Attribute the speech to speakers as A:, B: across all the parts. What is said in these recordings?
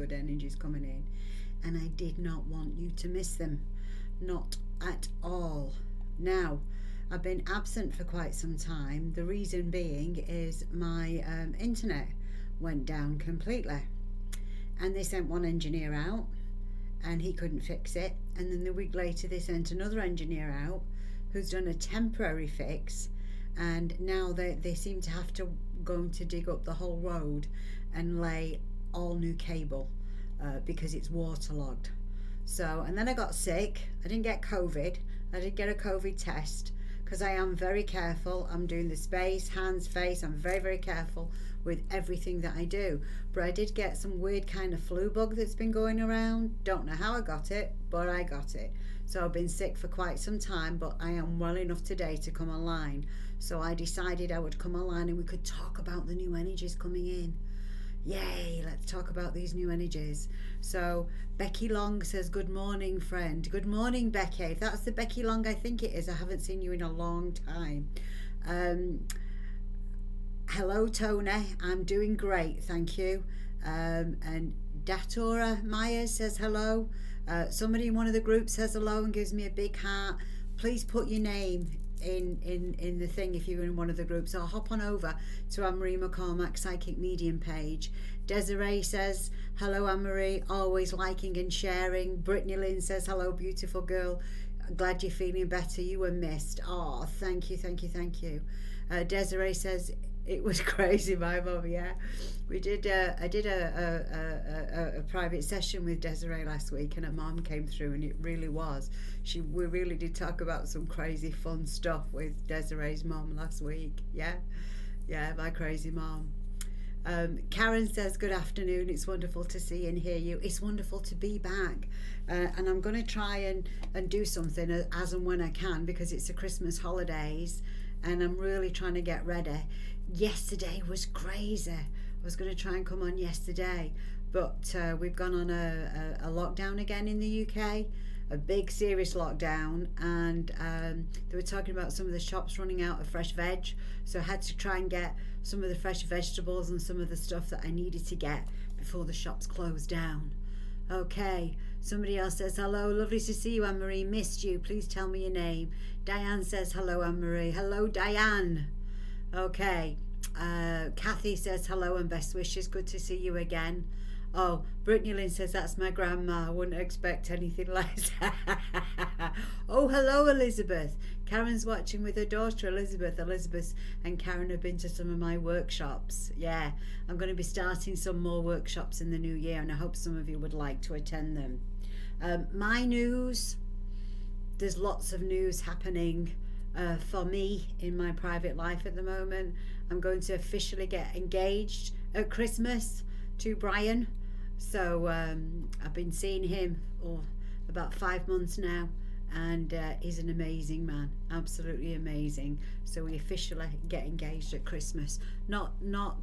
A: good energies coming in, and I did not want you to miss them, not at all. Now, I've been absent for quite some time. The reason being is my internet went down completely, and they sent one engineer out and he couldn't fix it, and then the week later they sent another engineer out who's done a temporary fix, and now they seem to have to go to dig up the whole road and lay all new cable because it's waterlogged. So, and then I got sick. I didn't get COVID. I did get a COVID test because I am very careful. I'm doing the space, hands, face. I'm very, very careful with everything that I do. But I did get some weird kind of flu bug that's been going around. Don't know how I got it, but I got it. So I've been sick for quite some time, but I am well enough today to come online. So I decided I would come online and we could talk about the new energies coming in. Yay, let's talk about these new energies. So Becky Long says, good morning, friend. Good morning, Becky. If that's the Becky Long I think it is, I haven't seen you in a long time. Hello, Tony. I'm doing great, thank you. And Datora Myers says hello. Somebody in one of the groups says hello and gives me a big heart. Please put your name in the thing if you're in one of the groups. I'll hop on over to Anne-Marie McCormack Psychic Medium page. Desiree says hello, Anne-Marie, always liking and sharing. Brittany Lynn says hello, beautiful girl, glad you're feeling better, you were missed. Oh, thank you, thank you, thank you. Desiree says it was crazy, my mum. Yeah, we did. I did a private session with Desiree last week, and her mum came through, and it really was. We really did talk about some crazy fun stuff with Desiree's mum last week. Yeah, my crazy mum. Karen says good afternoon. It's wonderful to see and hear you. It's wonderful to be back, and I'm going to try and do something as and when I can, because it's the Christmas holidays, and I'm really trying to get ready. Yesterday was crazy. I was going to try and come on yesterday, but we've gone on a lockdown again in the UK, a big serious lockdown, and they were talking about some of the shops running out of fresh veg, so I had to try and get some of the fresh vegetables and some of the stuff that I needed to get before the shops closed down. Okay, somebody else says hello, lovely to see you, Anne-Marie, missed you, please tell me your name. Diane says hello, Anne-Marie. Hello, Diane. Okay, Kathy says hello and best wishes, good to see you again. Oh, Brittany Lynn says that's my grandma, I wouldn't expect anything less. Oh, hello, Elizabeth. Karen's watching with her daughter Elizabeth. Elizabeth and Karen have been to some of my workshops. Yeah, I'm going to be starting some more workshops in the new year, and I hope some of you would like to attend them. My news, there's lots of news happening for me in my private life at the moment. I'm going to officially get engaged at Christmas to Brian. So I've been seeing him for about 5 months now, and he's an amazing man, absolutely amazing. So we officially get engaged at Christmas. Not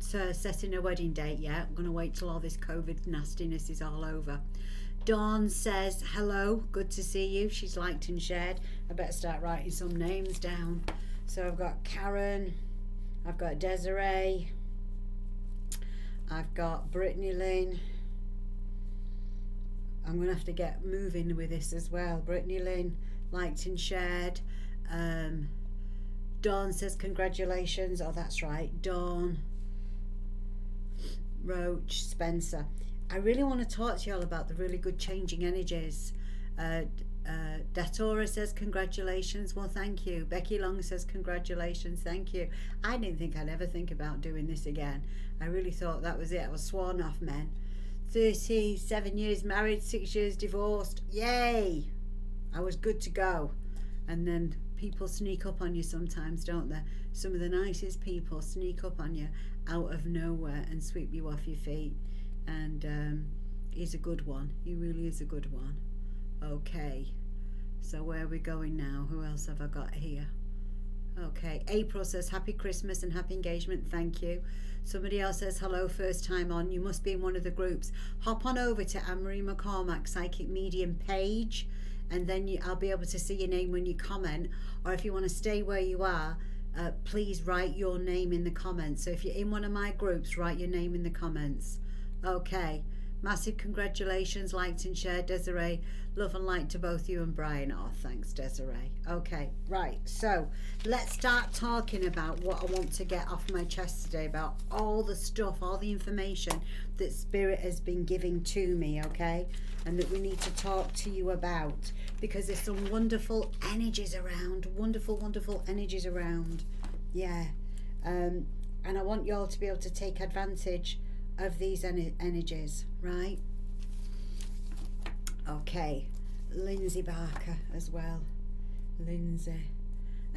A: setting a wedding date yet. I'm going to wait till all this COVID nastiness is all over. Dawn says hello, good to see you. She's liked and shared. I better start writing some names down. So I've got Karen, I've got Desiree, I've got Brittany Lynn. I'm going to have to get moving with this as well. Brittany Lynn, liked and shared. Dawn says congratulations. Oh, that's right, Dawn. Roach, Spencer. I really want to talk to you all about the really good changing energies. Datora says congratulations. Well, thank you. Becky Long says congratulations. Thank you. I didn't think I'd ever think about doing this again. I really thought that was it. I was sworn off, men. 37 years married, 6 years divorced. Yay! I was good to go. And then people sneak up on you sometimes, don't they? Some of the nicest people sneak up on you out of nowhere and sweep you off your feet. And he's a good one. He really is a good one. Okay, so where are we going now? Who else have I got here? Okay, April says happy Christmas and happy engagement, thank you. Somebody else says hello, first time on. You must be in one of the groups. Hop on over to Anne-Marie McCormack Psychic Medium page, and then I'll be able to see your name when you comment. Or if you want to stay where you are, please write your name in the comments. So if you're in one of my groups, write your name in the comments. Okay, Massive congratulations, liked and shared, Desiree. Love and light to both you and Brian. Oh, thanks, Desiree. Okay, right. So let's start talking about what I want to get off my chest today, about all the stuff, all the information that Spirit has been giving to me, okay? And that we need to talk to you about, because there's some wonderful energies around, wonderful energies around. Yeah. And I want you all to be able to take advantage of these energies, right? Okay, Lindsay Barker as well. Lindsay.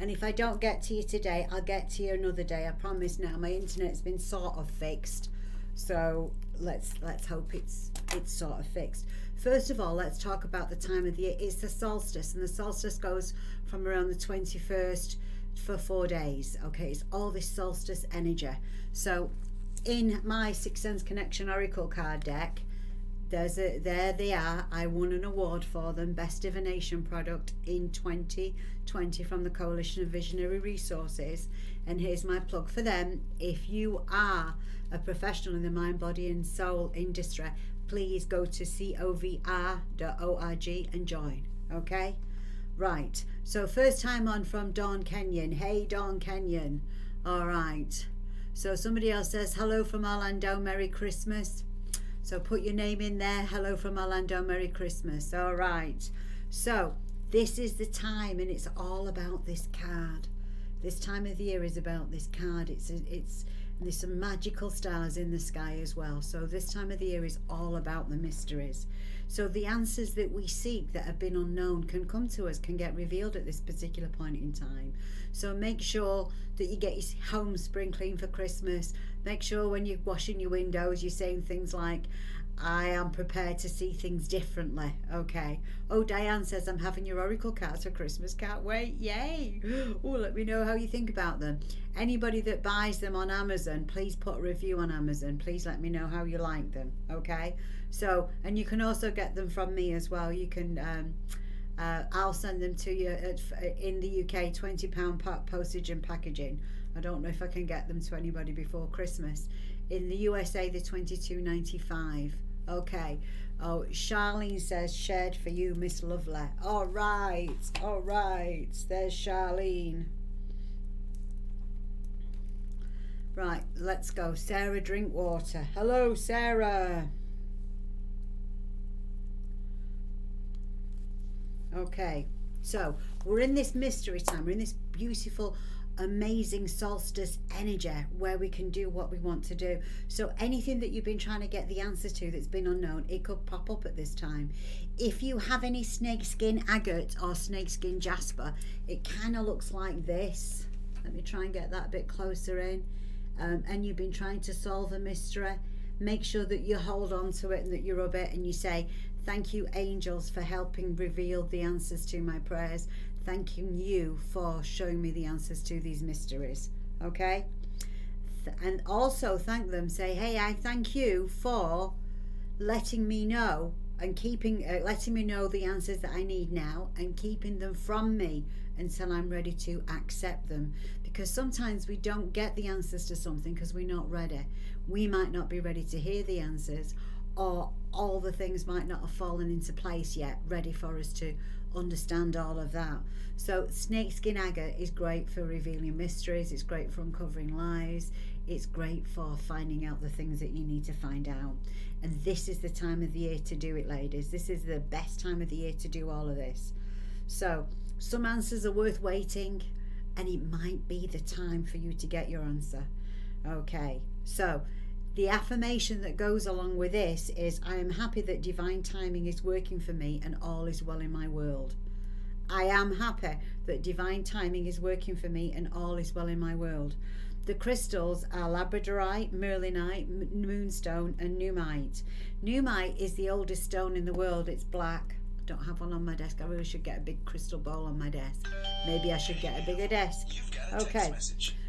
A: And if I don't get to you today, I'll get to you another day. I promise now. My internet's been sort of fixed. So let's hope it's sort of fixed. First of all, let's talk about the time of the year. It's the solstice, and the solstice goes from around the 21st for 4 days. Okay, it's all this solstice energy. So in my Sixth Sense Connection Oracle card deck, there they are. I won an award for them, Best Divination Product in 2020 from the Coalition of Visionary Resources. And here's my plug for them. If you are a professional in the mind, body and soul industry, please go to covr.org and join. Okay, right. So first time on from Dawn Kenyon. Hey Dawn Kenyon. All right. So somebody else says hello from Orlando, Merry Christmas. So put your name in there. Hello from Orlando, Merry Christmas. All right. So this is the time, and it's all about this card. This time of the year is about this card. There's some magical stars in the sky as well. So this time of the year is all about the mysteries. So the answers that we seek that have been unknown can come to us, can get revealed at this particular point in time. So make sure that you get your home spring clean for Christmas. Make sure when you're washing your windows, you're saying things like, I am prepared to see things differently. Okay. Oh, Diane says, I'm having your oracle cards for Christmas. Can't wait. Yay. Oh, let me know how you think about them. Anybody that buys them on Amazon, please put a review on Amazon. Please let me know how you like them. Okay. So, and you can also get them from me as well. You can, I'll send them to you in the UK, £20 postage and packaging. I don't know if I can get them to anybody before Christmas. In the USA, they're $22.95. Okay. Oh, Charlene says, shared for you, Miss Lovely. All right. There's Charlene. Right, let's go. Sarah Drinkwater. Hello, Sarah. Okay, so we're in this mystery time. We're in this beautiful, amazing solstice energy where we can do what we want to do. So anything that you've been trying to get the answer to that's been unknown, it could pop up at this time. If you have any snakeskin agate or snakeskin jasper, it kind of looks like this. Let me try and get that a bit closer in. And you've been trying to solve a mystery, make sure that you hold on to it and that you rub it and you say, thank you, angels, for helping reveal the answers to my prayers. Thanking you for showing me the answers to these mysteries. Okay? And also thank them. Say, hey, I thank you for letting me know and letting me know the answers that I need now and keeping them from me until I'm ready to accept them. Because sometimes we don't get the answers to something because we're not ready. We might not be ready to hear the answers, or all the things might not have fallen into place yet, ready for us to understand all of that. So snakeskin agate is great for revealing mysteries. It's great for uncovering lies. It's great for finding out the things that you need to find out. And this is the time of the year to do it, ladies. This is the best time of the year to do all of this. So some answers are worth waiting, and it might be the time for you to get your answer. Okay, so the affirmation that goes along with this is, I am happy that divine timing is working for me and all is well in my world. I am happy that divine timing is working for me and all is well in my world. The crystals are labradorite, merlinite, moonstone and numite. Numite is the oldest stone in the world. It's black. I don't have one on my desk. I really should get a big crystal bowl on my desk. Maybe I should get a bigger desk. Okay.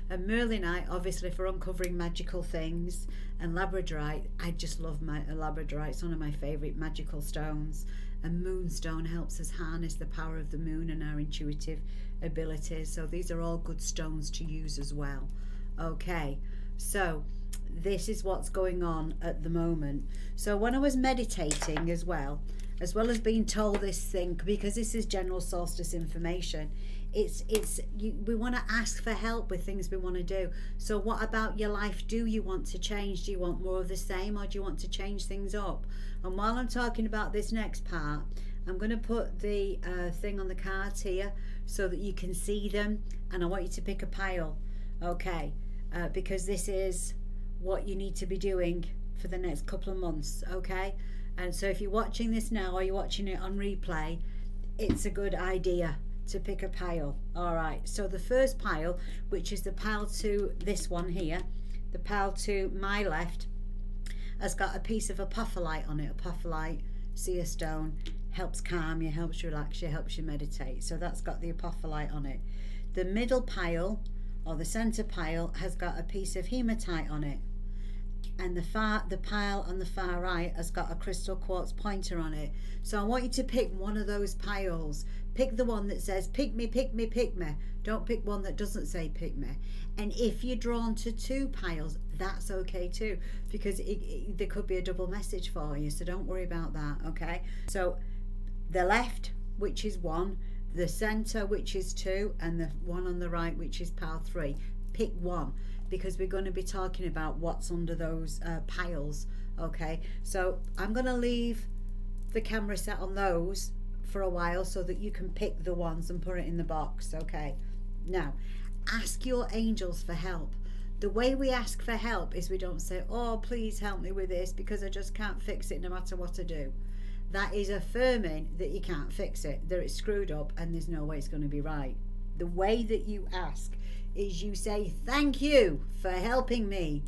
A: And merlinite, obviously, for uncovering magical things. And labradorite, I just love my labradorite. It's one of my favourite magical stones. And moonstone helps us harness the power of the moon and our intuitive abilities. So these are all good stones to use as well. Okay, so this is what's going on at the moment. So when I was meditating as well as being told this thing, because this is general solstice information, we want to ask for help with things we want to do. So what about your life do you want to change? Do you want more of the same, or do you want to change things up? And while I'm talking about this next part, I'm going to put the thing on the cards here so that you can see them, and I want you to pick a pile, okay? Because this is what you need to be doing for the next couple of months, okay? And so if you're watching this now or you're watching it on replay, it's a good idea to pick a pile. All right, so the first pile, which is the pile to this one here, the pile to my left, has got a piece of apophyllite on it. Apophyllite, seer stone, helps calm you, helps relax you, helps you meditate. So that's got the apophyllite on it. The middle pile, or the center pile, has got a piece of hematite on it. And the pile on the far right has got a crystal quartz pointer on it. So I want you to pick one of those piles. Pick the one that says pick me, pick me, pick me. Don't pick one that doesn't say pick me. And if you're drawn to two piles, that's okay too, because there could be a double message for you. So don't worry about that, okay? So the left, which is 1, the center, which is 2, and the one on the right, which is pile 3. Pick one, because we're going to be talking about what's under those piles, okay? So I'm going to leave the camera set on those for a while so that you can pick the ones and put it in the box, okay? Now, ask your angels for help. The way we ask for help is we don't say, oh, please help me with this because I just can't fix it no matter what I do. That is affirming that you can't fix it, that it's screwed up and there's no way it's going to be right. The way that you ask is you say, thank you for helping me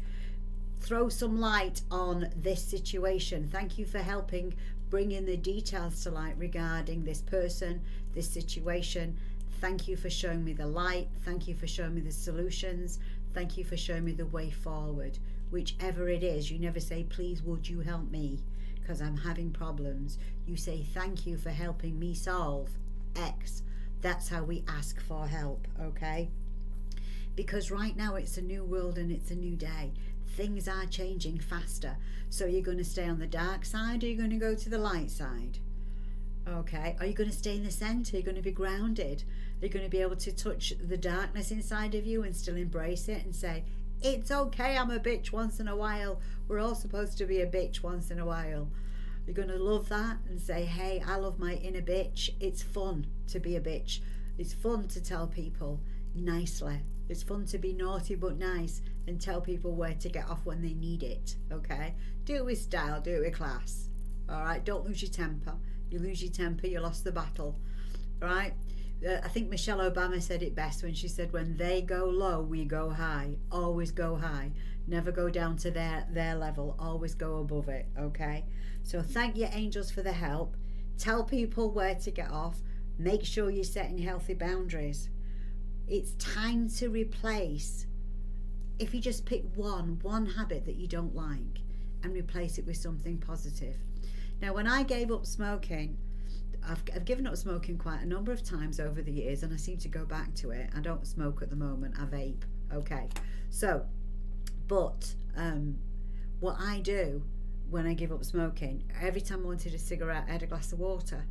A: throw some light on this situation. Thank you for helping bring in the details to light regarding this person, this situation. Thank you for showing me the light. Thank you for showing me the solutions. Thank you for showing me the way forward. Whichever it is, you never say, please, would you help me? Because I'm having problems. You say, thank you for helping me solve X. That's how we ask for help, okay? Because right now it's a new world and it's a new day. Things are changing faster. So you're going to stay on the dark side, or you're going to go to the light side? Okay, are you going to stay in the center? You're going to be grounded. You're going to be able to touch the darkness inside of you and still embrace it and say, it's okay, I'm a bitch once in a while. We're all supposed to be a bitch once in a while. You're going to love that and say, hey, I love my inner bitch. It's fun to be a bitch. It's fun to tell people nicely. It's fun to be naughty but nice and tell people where to get off when they need it, okay? Do it with style, do it with class, all right? Don't lose your temper. You lose your temper, you lost the battle, all right? I think Michelle Obama said it best when she said, when they go low, we go high. Always go high. Never go down to their level. Always go above it, okay? So thank your angels for the help. Tell people where to get off. Make sure you're setting healthy boundaries. It's time to replace, if you just pick one habit that you don't like and replace it with something positive. Now, when I gave up smoking, I've given up smoking quite a number of times over the years, and I seem to go back to it. I don't smoke at the moment, I vape, okay? So, but what I do when I give up smoking, every time I wanted a cigarette, I had a glass of water.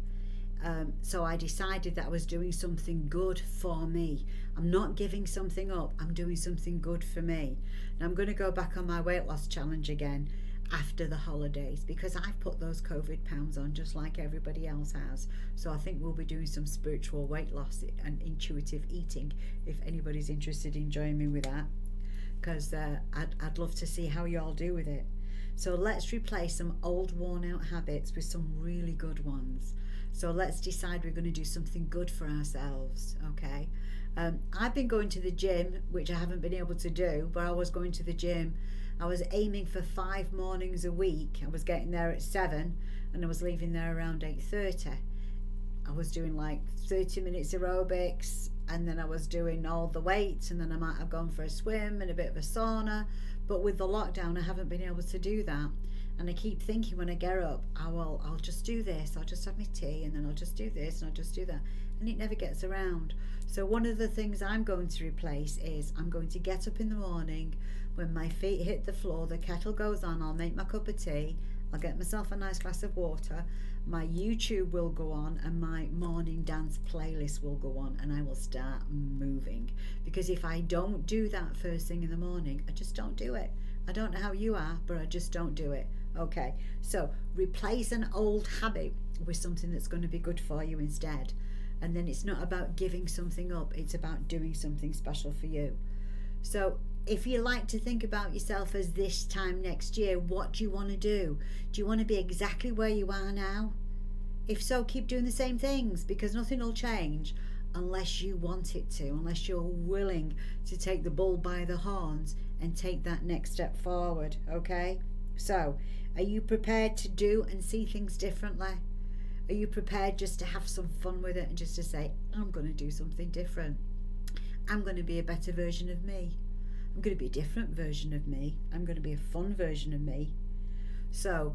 A: So I decided that I was doing something good for me. I'm not giving something up, I'm doing something good for me. Now I'm going to go back on my weight loss challenge again after the holidays, because I've put those COVID pounds on just like everybody else has. So I think we'll be doing some spiritual weight loss and intuitive eating if anybody's interested in joining me with that, because I'd love to see how you all do with it. So let's replace some old worn out habits with some really good ones. So let's decide we're going to do something good for ourselves, okay? I've been going to the gym, which I haven't been able to do, but I was going to the gym. I was aiming for 5 mornings a week. I was getting there at 7 and I was leaving there around 8:30. I was doing like 30 minutes aerobics, and then I was doing all the weights, and then I might have gone for a swim and a bit of a sauna. But with the lockdown, I haven't been able to do that. And I keep thinking when I get up, I'll just do this, I'll just have my tea, and then I'll just do this, and I'll just do that. And it never gets around. So one of the things I'm going to replace is I'm going to get up in the morning When my feet hit the floor, the kettle goes on, I'll make my cup of tea, I'll get myself a nice glass of water, my YouTube will go on, and my morning dance playlist will go on, and I will start moving. Because if I don't do that first thing in the morning, I just don't do it. I don't know how you are, but I just don't do it. Okay, so replace an old habit with something that's going to be good for you instead. And then it's not about giving something up, it's about doing something special for you. So if you like to think about yourself as this time next year, what do you want to do? Do you want to be exactly where you are now? If so, keep doing the same things, because nothing will change unless you want it to, unless you're willing to take the bull by the horns and take that next step forward. Okay, so are you prepared to do and see things differently? Are you prepared just to have some fun with it and just to say, I'm going to do something different? I'm going to be a better version of me. I'm going to be a different version of me. I'm going to be a fun version of me. So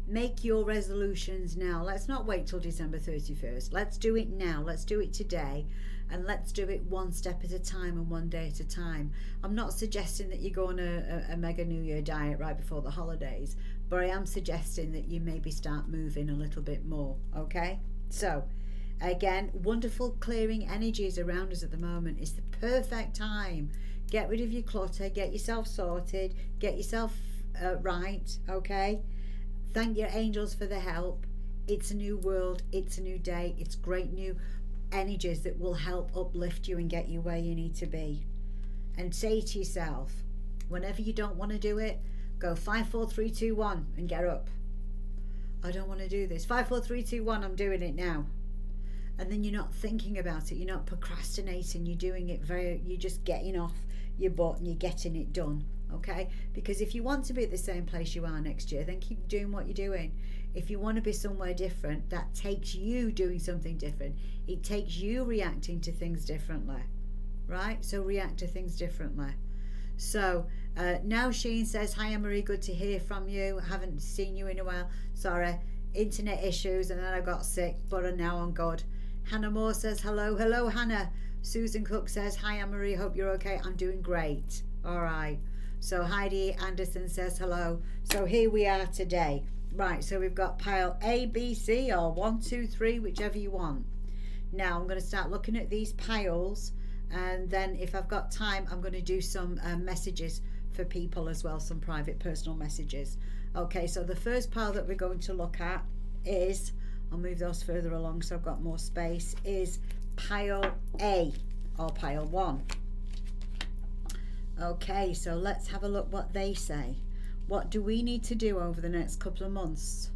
A: make your resolutions now. Let's not wait till December 31st. Let's do it now. Let's do it today. And let's do it one step at a time and one day at a time. I'm not suggesting that you go on a mega New Year diet right before the holidays, but I am suggesting that you maybe start moving a little bit more, okay? So, again, wonderful clearing energies around us at the moment. It's the perfect time. Get rid of your clutter, get yourself sorted, get yourself right, okay? Thank your angels for the help. It's a new world, it's a new day, it's great new energies that will help uplift you and get you where you need to be. And say to yourself, whenever you don't want to do it, go 5, 4, 3, 2, 1 and get up. I don't want to do this. 5, 4, 3, 2, 1, I'm doing it now. And then you're not thinking about it, you're not procrastinating, you're doing it you're just getting off your butt and you're getting it done. Okay, because if you want to be at the same place you are next year, then keep doing what you're doing. If you want to be somewhere different, that takes you doing something different. It takes you reacting to things differently, right? So react to things differently. So now Sheen says, hi Anne-Marie, good to hear from you. Haven't seen you in a while. Sorry, internet issues, and then I got sick, but now I'm good. Hannah Moore says hello. Hello Hannah. Susan Cook says, hi Anne-Marie, hope you're okay. I'm doing great. All right. So Heidi Anderson says hello. So here we are today. Right, so we've got pile A, B, C, or 1, 2, 3, whichever you want. Now I'm going to start looking at these piles, and then if I've got time, I'm going to do some messages for people as well, some private personal messages. Okay, so the first pile that we're going to look at is, I'll move those further along so I've got more space, is pile A, or pile 1. Okay, so let's have a look what they say. What do we need to do over the next couple of months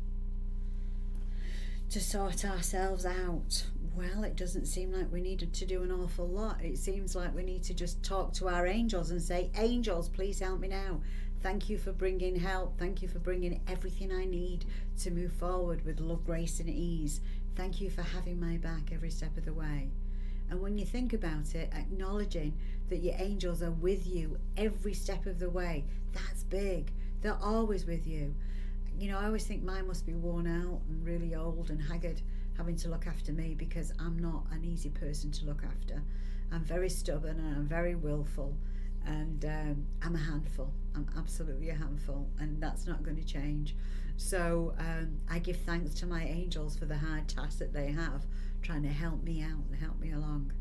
A: to sort ourselves out? Well, it doesn't seem like we needed to do an awful lot. It seems like we need to just talk to our angels and say, angels, please help me now. Thank you for bringing help. Thank you for bringing everything I need to move forward with love, grace and ease. Thank you for having my back every step of the way. And when you think about it, acknowledging that your angels are with you every step of the way, that's big. They're always with you. You know, I always think mine must be worn out and really old and haggard, having to look after me, because I'm not an easy person to look after. I'm very stubborn and I'm very willful, and I'm a handful. I'm absolutely a handful, and that's not going to change. So I give thanks to my angels for the hard task that they have, trying to help me out and help me along.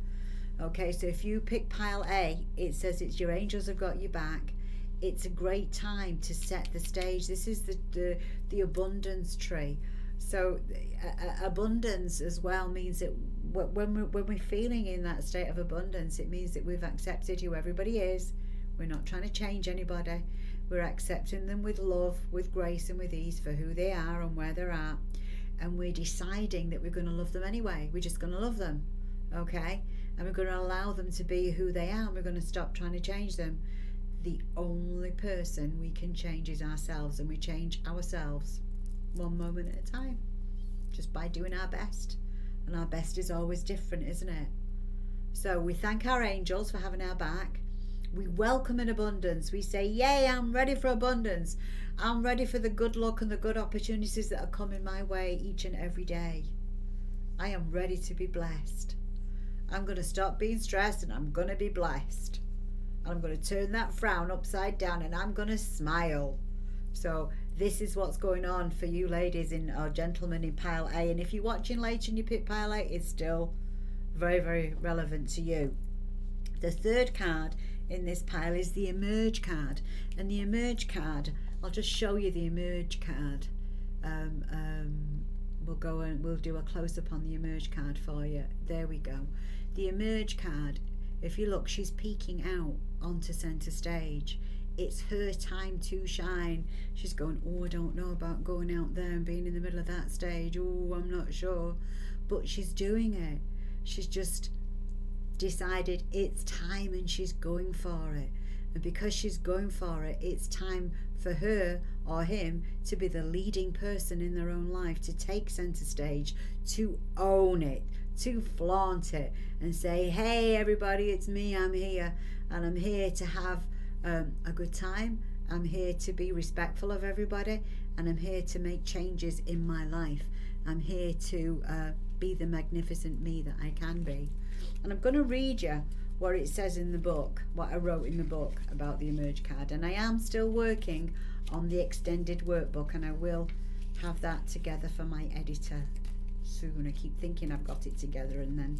A: Okay, so if you pick pile A, it says it's your angels have got your back. It's a great time to set the stage. This is the abundance tree. So abundance as well means that when we're feeling in that state of abundance, it means that we've accepted who everybody is. We're not trying to change anybody. We're accepting them with love, with grace and with ease for who they are and where they're at. And we're deciding that we're going to love them anyway. We're just going to love them, okay? And we're going to allow them to be who they are, and we're going to stop trying to change them. The only person we can change is ourselves, and we change ourselves one moment at a time, just by doing our best. And our best is always different, isn't it? So we thank our angels for having our back. We welcome an abundance. We say, yay, I'm ready for abundance. I'm ready for the good luck and the good opportunities that are coming my way each and every day. I am ready to be blessed. I'm going to stop being stressed and I'm going to be blessed. I'm going to turn that frown upside down and I'm going to smile. So this is what's going on for you ladies or gentlemen in pile A. And if you're watching later and you pick pile A, it's still very, very relevant to you. The third card in this pile is the Emerge card. And the Emerge card, I'll just show you the Emerge card. We'll go and we'll do a close-up on the Emerge card for you. There we go. The Emerge card, if you look, she's peeking out onto center stage. It's her time to shine. She's going, oh, I don't know about going out there and being in the middle of that stage. Oh, I'm not sure. But she's doing it. She's just decided it's time and she's going for it. And because she's going for it, it's time for her or him to be the leading person in their own life, to take center stage, to own it, to flaunt it and say, hey everybody, it's me, I'm here, and I'm here to have a good time. I'm here to be respectful of everybody, and I'm here to make changes in my life. I'm here to be the magnificent me that I can be. And I'm going to read you what it says in the book, what I wrote in the book about the Emerge card. And I am still working on the extended workbook, and I will have that together for my editor soon. I keep thinking I've got it together and then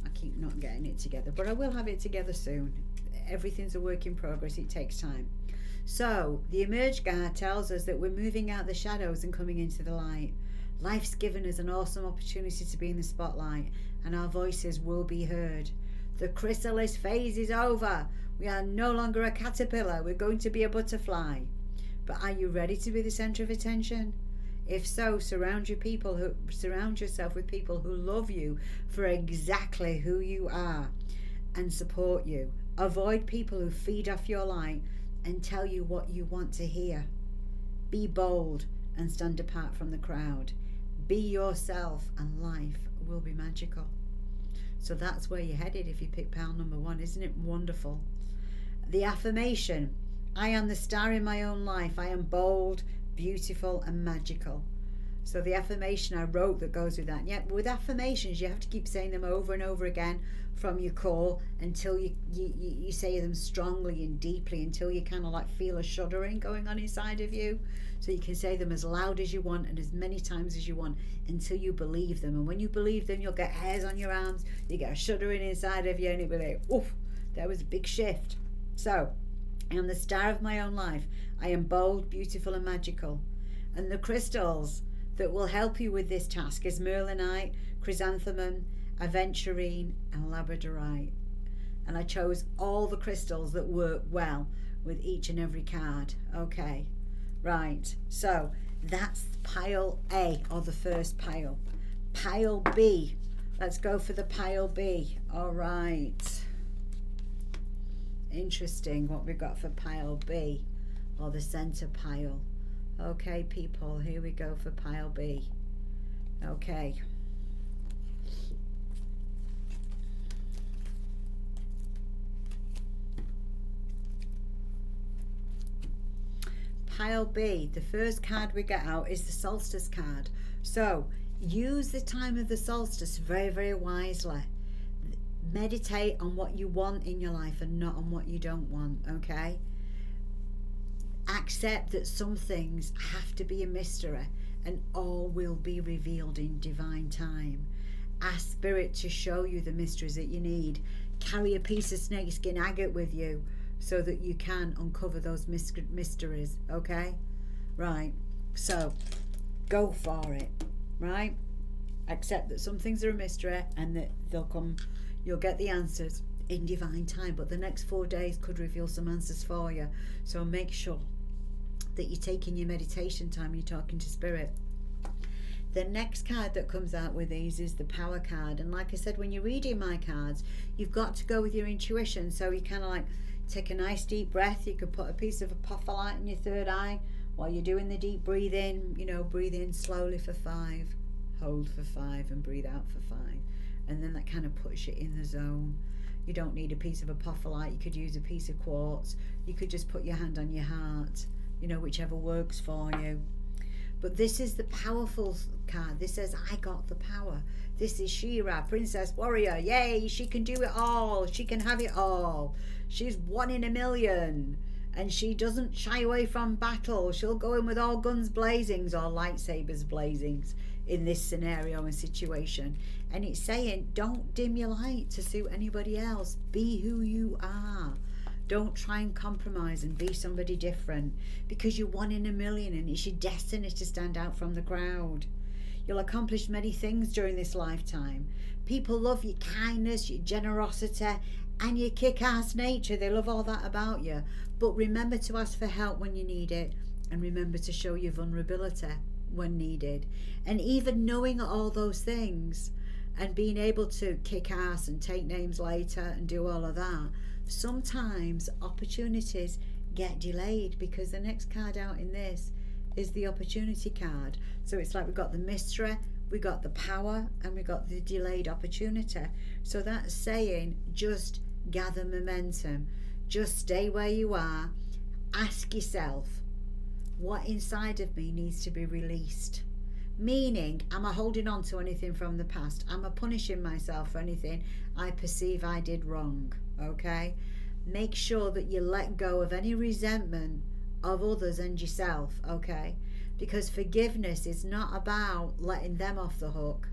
A: I keep not getting it together, but I will have it together soon. Everything's a work in progress. It takes time. So the Emerge card tells us that we're moving out the shadows and coming into the light. Life's given us an awesome opportunity to be in the spotlight, and our voices will be heard. The chrysalis phase is over. We are no longer a caterpillar. We're going to be a butterfly. But are you ready to be the center of attention? If so, surround yourself with people who love you for exactly who you are and support you. Avoid people who feed off your light and tell you what you want to hear. Be bold and stand apart from the crowd. Be yourself and life will be magical. So that's where you're headed if you pick pile number 1. Isn't it wonderful? The affirmation: I am the star in my own life. I am bold, beautiful and magical. So the affirmation I wrote that goes with that. Yeah, with affirmations you have to keep saying them over and over again from your core until you say them strongly and deeply, until you kind of like feel a shuddering going on inside of you. So you can say them as loud as you want and as many times as you want until you believe them. And when you believe them, you'll get hairs on your arms, you get a shuddering inside of you, and it'll be like, oof, there was a big shift. So I am the star of my own life. I am bold, beautiful and magical. And the crystals that will help you with this task is merlinite, chrysanthemum, aventurine and labradorite. And I chose all the crystals that work well with each and every card. Okay, right, so that's pile A, or the first pile. Pile B, let's go for the pile B. All right, interesting what we've got for pile B, or the center pile. Okay people, here we go for pile B. Okay, pile B, the first card we get out is the solstice card. So use the time of the solstice very, very wisely. Meditate on what you want in your life and not on what you don't want. Okay, accept that some things have to be a mystery and all will be revealed in divine time. Ask spirit to show you the mysteries that you need. Carry a piece of snakeskin agate with you so that you can uncover those mysteries. Okay, right, so go for it. Right, accept that some things are a mystery and that they'll come, you'll get the answers in divine time, but the next 4 days could reveal some answers for you. So make sure that you're taking your meditation time, you're talking to spirit. The next card that comes out with these is the power card. And like I said, when you're reading my cards, you've got to go with your intuition. So you kind of like take a nice deep breath. You could put a piece of apophyllite in your third eye while you're doing the deep breathing. You know, breathe in slowly for 5, hold for 5 and breathe out for 5. And then that kind of puts you in the zone. You don't need a piece of apophyllite. You could use a piece of quartz. You could just put your hand on your heart, you know, whichever works for you. But this is the powerful card. This says, I got the power. This is She-Ra, Princess Warrior. Yay, she can do it all. She can have it all. She's 1 in a million. And she doesn't shy away from battle. She'll go in with all guns blazings or lightsabers blazings in this scenario and situation. And it's saying, don't dim your light to suit anybody else. Be who you are. Don't try and compromise and be somebody different, because you're 1 in a million and it's your destiny to stand out from the crowd. You'll accomplish many things during this lifetime. People love your kindness, your generosity, and your kick-ass nature. They love all that about you. But remember to ask for help when you need it, and remember to show your vulnerability when needed. And even knowing all those things and being able to kick ass and take names later and do all of that, sometimes opportunities get delayed, because the next card out in this is the opportunity card. So it's like we've got the mystery, we got the power, and we got the delayed opportunity. So that's saying, just gather momentum, just stay where you are. Ask yourself, what inside of me needs to be released? Meaning, am I holding on to anything from the past? Am I punishing myself for anything I perceive I did wrong? Okay, make sure that you let go of any resentment of others and yourself. Okay, because forgiveness is not about letting them off the hook.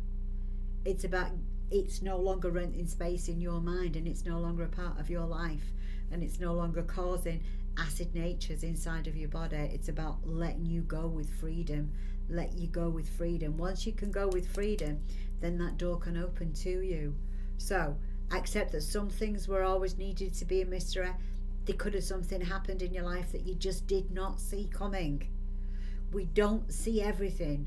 A: It's about, it's no longer renting space in your mind, and it's no longer a part of your life, and it's no longer causing acid natures inside of your body. It's about letting you go with freedom. Let you go with freedom. Once you can go with freedom, then that door can open to you. So accept that some things were always needed to be a mystery. There could have something happened in your life that you just did not see coming. We don't see everything,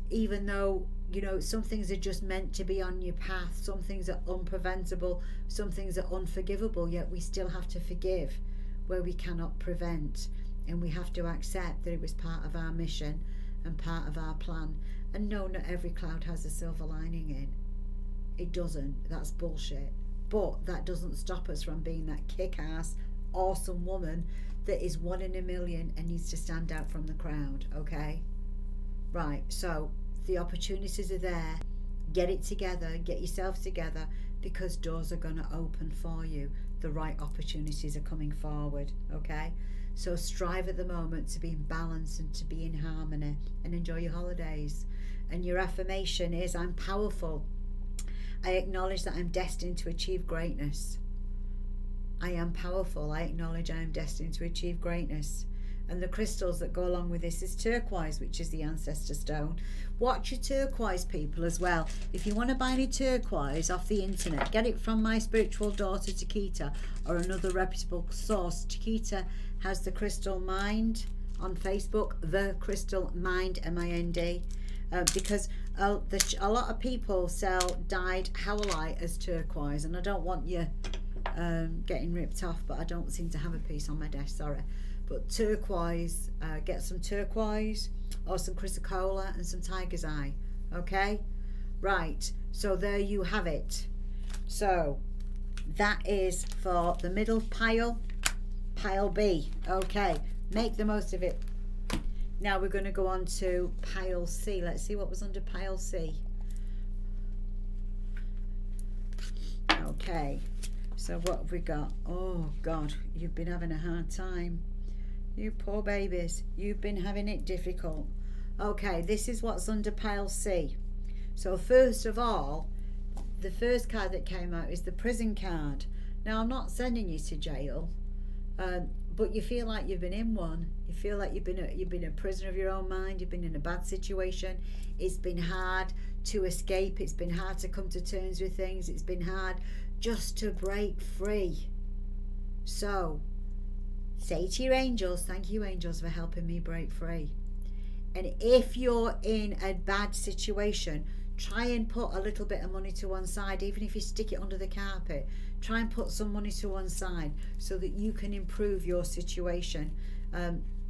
A: even though, you know, some things are just meant to be on your path. Some things are unpreventable. Some things are unforgivable, yet we still have to forgive where we cannot prevent. And we have to accept that it was part of our mission and part of our plan. And no, not every cloud has a silver lining in. It doesn't. That's bullshit. But that doesn't stop us from being that kick-ass, awesome woman that is 1 in a million and needs to stand out from the crowd. Okay? Right, so the opportunities are there. Get it together. Get yourself together, because doors are going to open for you. The right opportunities are coming forward. Okay? So strive at the moment to be in balance and to be in harmony, and enjoy your holidays. And your affirmation is, I'm powerful. I acknowledge that I'm destined to achieve greatness. I am powerful. I acknowledge I am destined to achieve greatness. And the crystals that go along with this is turquoise, which is the ancestor stone. Watch your turquoise, people, as well. If you want to buy any turquoise off the internet, get it from my spiritual daughter Chiquita, or another reputable source. Chiquita has the Crystal Mind on Facebook, the Crystal Mind, M-I-N-D. Because a lot of people sell dyed howlite as turquoise, and I don't want you getting ripped off, but I don't seem to have a piece on my desk, sorry. But turquoise, get some turquoise or some chrysocolla and some tiger's eye. Okay, right, so there you have it. So that is for the middle pile, pile B. Okay, make the most of it. Now we're going to go on to pile C. Let's see what was under pile C. Okay, so what have we got? Oh God, you've been having a hard time. You poor babies, you've been having it difficult. Okay, this is what's under pile C. So first of all, the first card that came out is the prison card. Now I'm not sending you to jail, but you feel like you've been in one. You feel like you've been a prisoner of your own mind. You've been in a bad situation. It's been hard to escape. It's been hard to come to terms with things. It's been hard just to break free. So say to your angels, thank you, angels, for helping me break free. And if you're in a bad situation, try and put a little bit of money to one side. Even if you stick it under the carpet, try and put some money to one side so that you can improve your situation.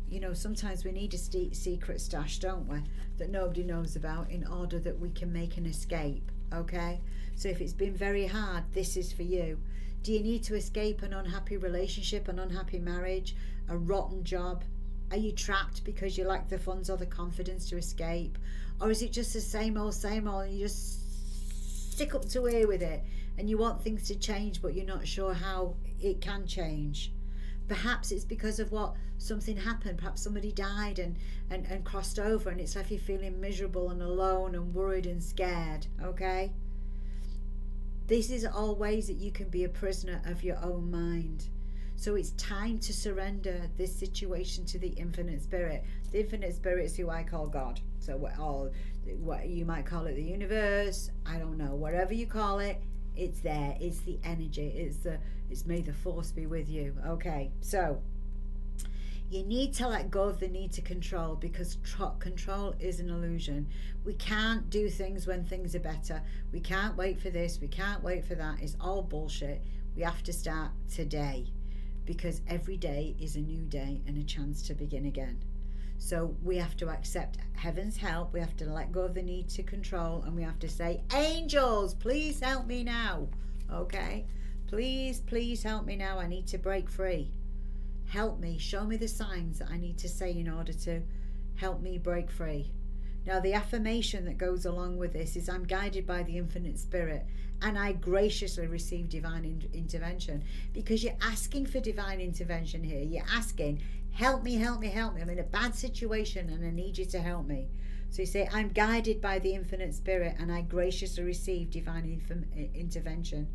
A: You know, sometimes we need a secret stash, don't we, that nobody knows about, in order that we can make an escape. Okay, so if it's been very hard, this is for you. Do you need to escape an unhappy relationship, an unhappy marriage, a rotten job, Are you trapped because you lack the funds or the confidence to escape? Or is it just the same old, and you just stick up to here with it and you want things to change but you're not sure how it can change? Perhaps it's because of something happened. Perhaps somebody died and crossed over, and it's left you feeling miserable and alone and worried and scared, okay? This is all ways that you can be a prisoner of your own mind. So it's time to surrender this situation to the Infinite Spirit. The Infinite Spirit is who I call God. So what you might call it, the universe, I don't know, whatever you call it, it's there. It's the energy. It's may the force be with you. Okay, so you need to let go of the need to control, because control is an illusion. We can't do things when things are better. We can't wait for this. We can't wait for that. It's all bullshit. We have to start today, because every day is a new day and a chance to begin again. So we have to accept heaven's help. We have to let go of the need to control, and we have to say, angels, please help me now. Okay? Please help me now. I need to break free. Help me. Show me the signs that I need to say in order to help me break free. Now, the affirmation that goes along with this is, I'm guided by the Infinite Spirit and I graciously receive divine intervention. Because you're asking for divine intervention here. You're asking, help me. I'm in a bad situation and I need you to help me. So you say, I'm guided by the Infinite Spirit and I graciously receive divine intervention.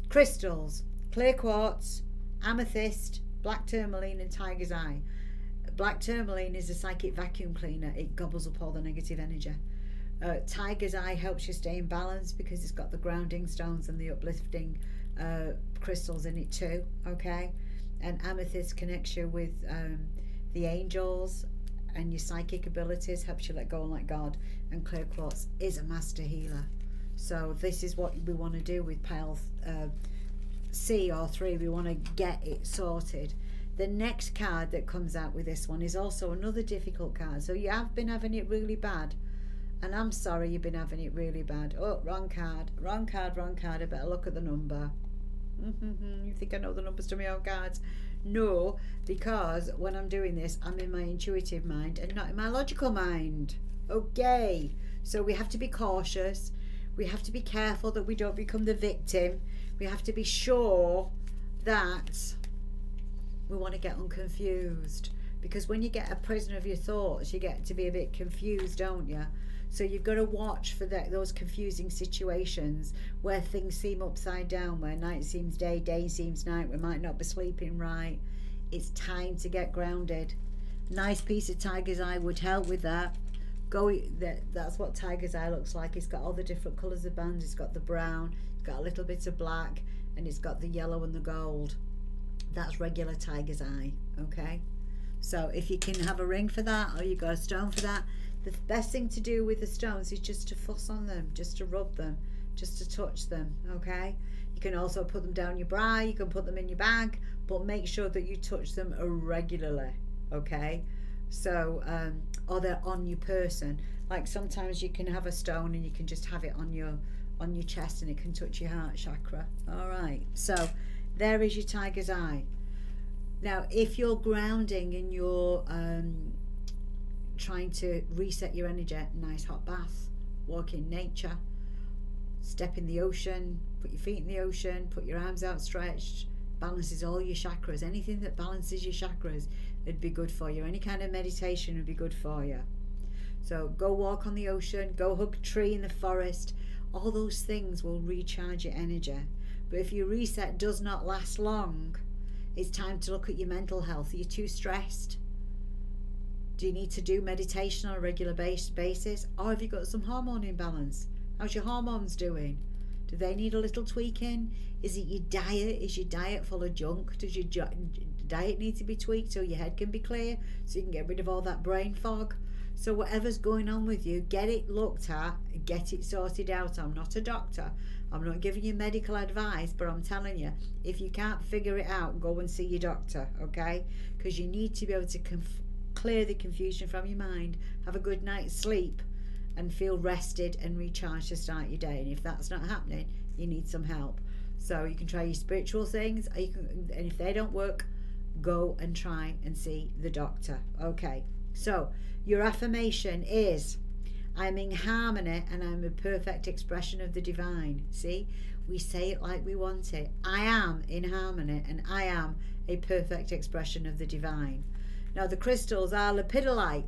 A: Crystals, clear quartz, amethyst, black tourmaline and tiger's eye. Black tourmaline is a psychic vacuum cleaner. It gobbles up all the negative energy. Tiger's eye helps you stay in balance because it's got the grounding stones and the uplifting crystals in it too. Okay, and amethyst connects you with the angels and your psychic abilities, helps you let go and let God. And clear quartz is a master healer. So this is what we want to do with pile C or 3. We want to get it sorted. The next card that comes out with this one is also another difficult card. So you have been having it really bad. And I'm sorry you've been having it really bad. Oh, wrong card. I better look at the number. You think I know the numbers to my own cards? No, because when I'm doing this, I'm in my intuitive mind and not in my logical mind. Okay, so we have to be cautious. We have to be careful that we don't become the victim. We have to be sure that we want to get unconfused. Because when you get a prisoner of your thoughts, you get to be a bit confused, don't you? So you've got to watch for those confusing situations where things seem upside down, where night seems day, day seems night, we might not be sleeping right. It's time to get grounded. Nice piece of tiger's eye would help with that. That's what tiger's eye looks like. It's got all the different colours of bands. It's got the brown, it's got a little bit of black, and it's got the yellow and the gold. That's regular tiger's eye, okay? So if you can have a ring for that, or you got a stone for that, the best thing to do with the stones is just to fuss on them, just to rub them, just to touch them, okay? You can also put them down your bra, you can put them in your bag, but make sure that you touch them regularly, okay? So, or they're on your person. Like sometimes you can have a stone and you can just have it on your chest and it can touch your heart chakra. All right, so there is your tiger's eye. Now, if you're grounding and you're trying to reset your energy, nice hot bath, walk in nature, step in the ocean, put your feet in the ocean, put your arms outstretched, balances all your chakras. Anything that balances your chakras would be good for you. Any kind of meditation would be good for you. So go walk on the ocean, go hug a tree in the forest. All those things will recharge your energy. But if your reset does not last long, it's time to look at your mental health. Are you too stressed? Do you need to do meditation on a regular basis? Or have you got some hormone imbalance? How's your hormones doing? Do they need a little tweaking? Is it your diet? Is your diet full of junk? Does your diet need to be tweaked so your head can be clear, so you can get rid of all that brain fog? So whatever's going on with you, get it looked at, get it sorted out. I'm not a doctor. I'm not giving you medical advice, but I'm telling you, if you can't figure it out, go and see your doctor, okay? Because you need to be able to clear the confusion from your mind, have a good night's sleep, and feel rested and recharged to start your day. And if that's not happening, you need some help. So you can try your spiritual things, and if they don't work, go and try and see the doctor. Okay, so your affirmation is, I'm in harmony and I'm a perfect expression of the divine. See, we say it like we want it. I am in harmony and I am a perfect expression of the divine. Now the crystals are lepidolite,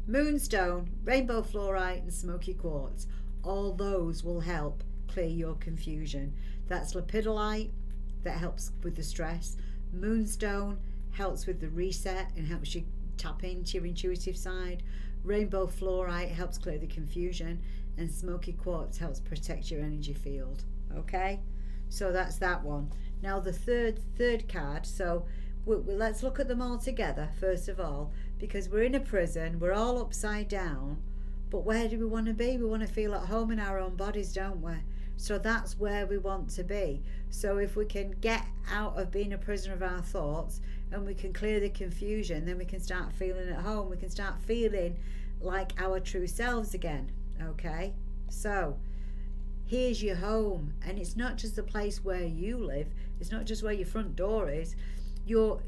A: moonstone, rainbow fluorite and smoky quartz. All those will help clear your confusion. That's lepidolite, that helps with the stress. Moonstone helps with the reset and helps you tap into your intuitive side. Rainbow fluorite helps clear the confusion, and smoky quartz helps protect your energy field. Okay, so that's that one. Now the third card. So let's look at them all together first of all, because we're in a prison, we're all upside down, but where do we want to be? We want to feel at home in our own bodies, don't we? So that's where we want to be. So if we can get out of being a prisoner of our thoughts and we can clear the confusion, then we can start feeling at home. We can start feeling like our true selves again. Okay, so here's your home, and it's not just the place where you live, it's not just where your front door is. Your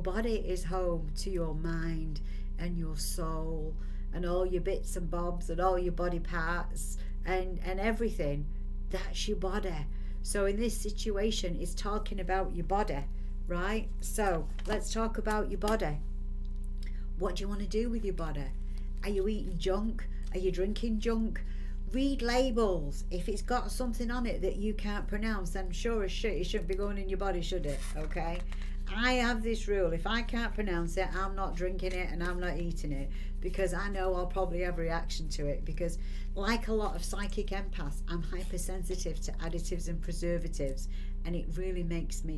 A: body is home to your mind and your soul and all your bits and bobs and all your body parts and everything. That's your body. So in this situation, it's talking about your body, right? So let's talk about your body. What do you want to do with your body? Are you eating junk? Are you drinking junk? Read labels. If it's got something on it that you can't pronounce, then sure as shit it shouldn't be going in your body, should it? Okay, I have this rule: if I can't pronounce it, I'm not drinking it and I'm not eating it, because I know I'll probably have a reaction to it. Because like a lot of psychic empaths, I'm hypersensitive to additives and preservatives, and it really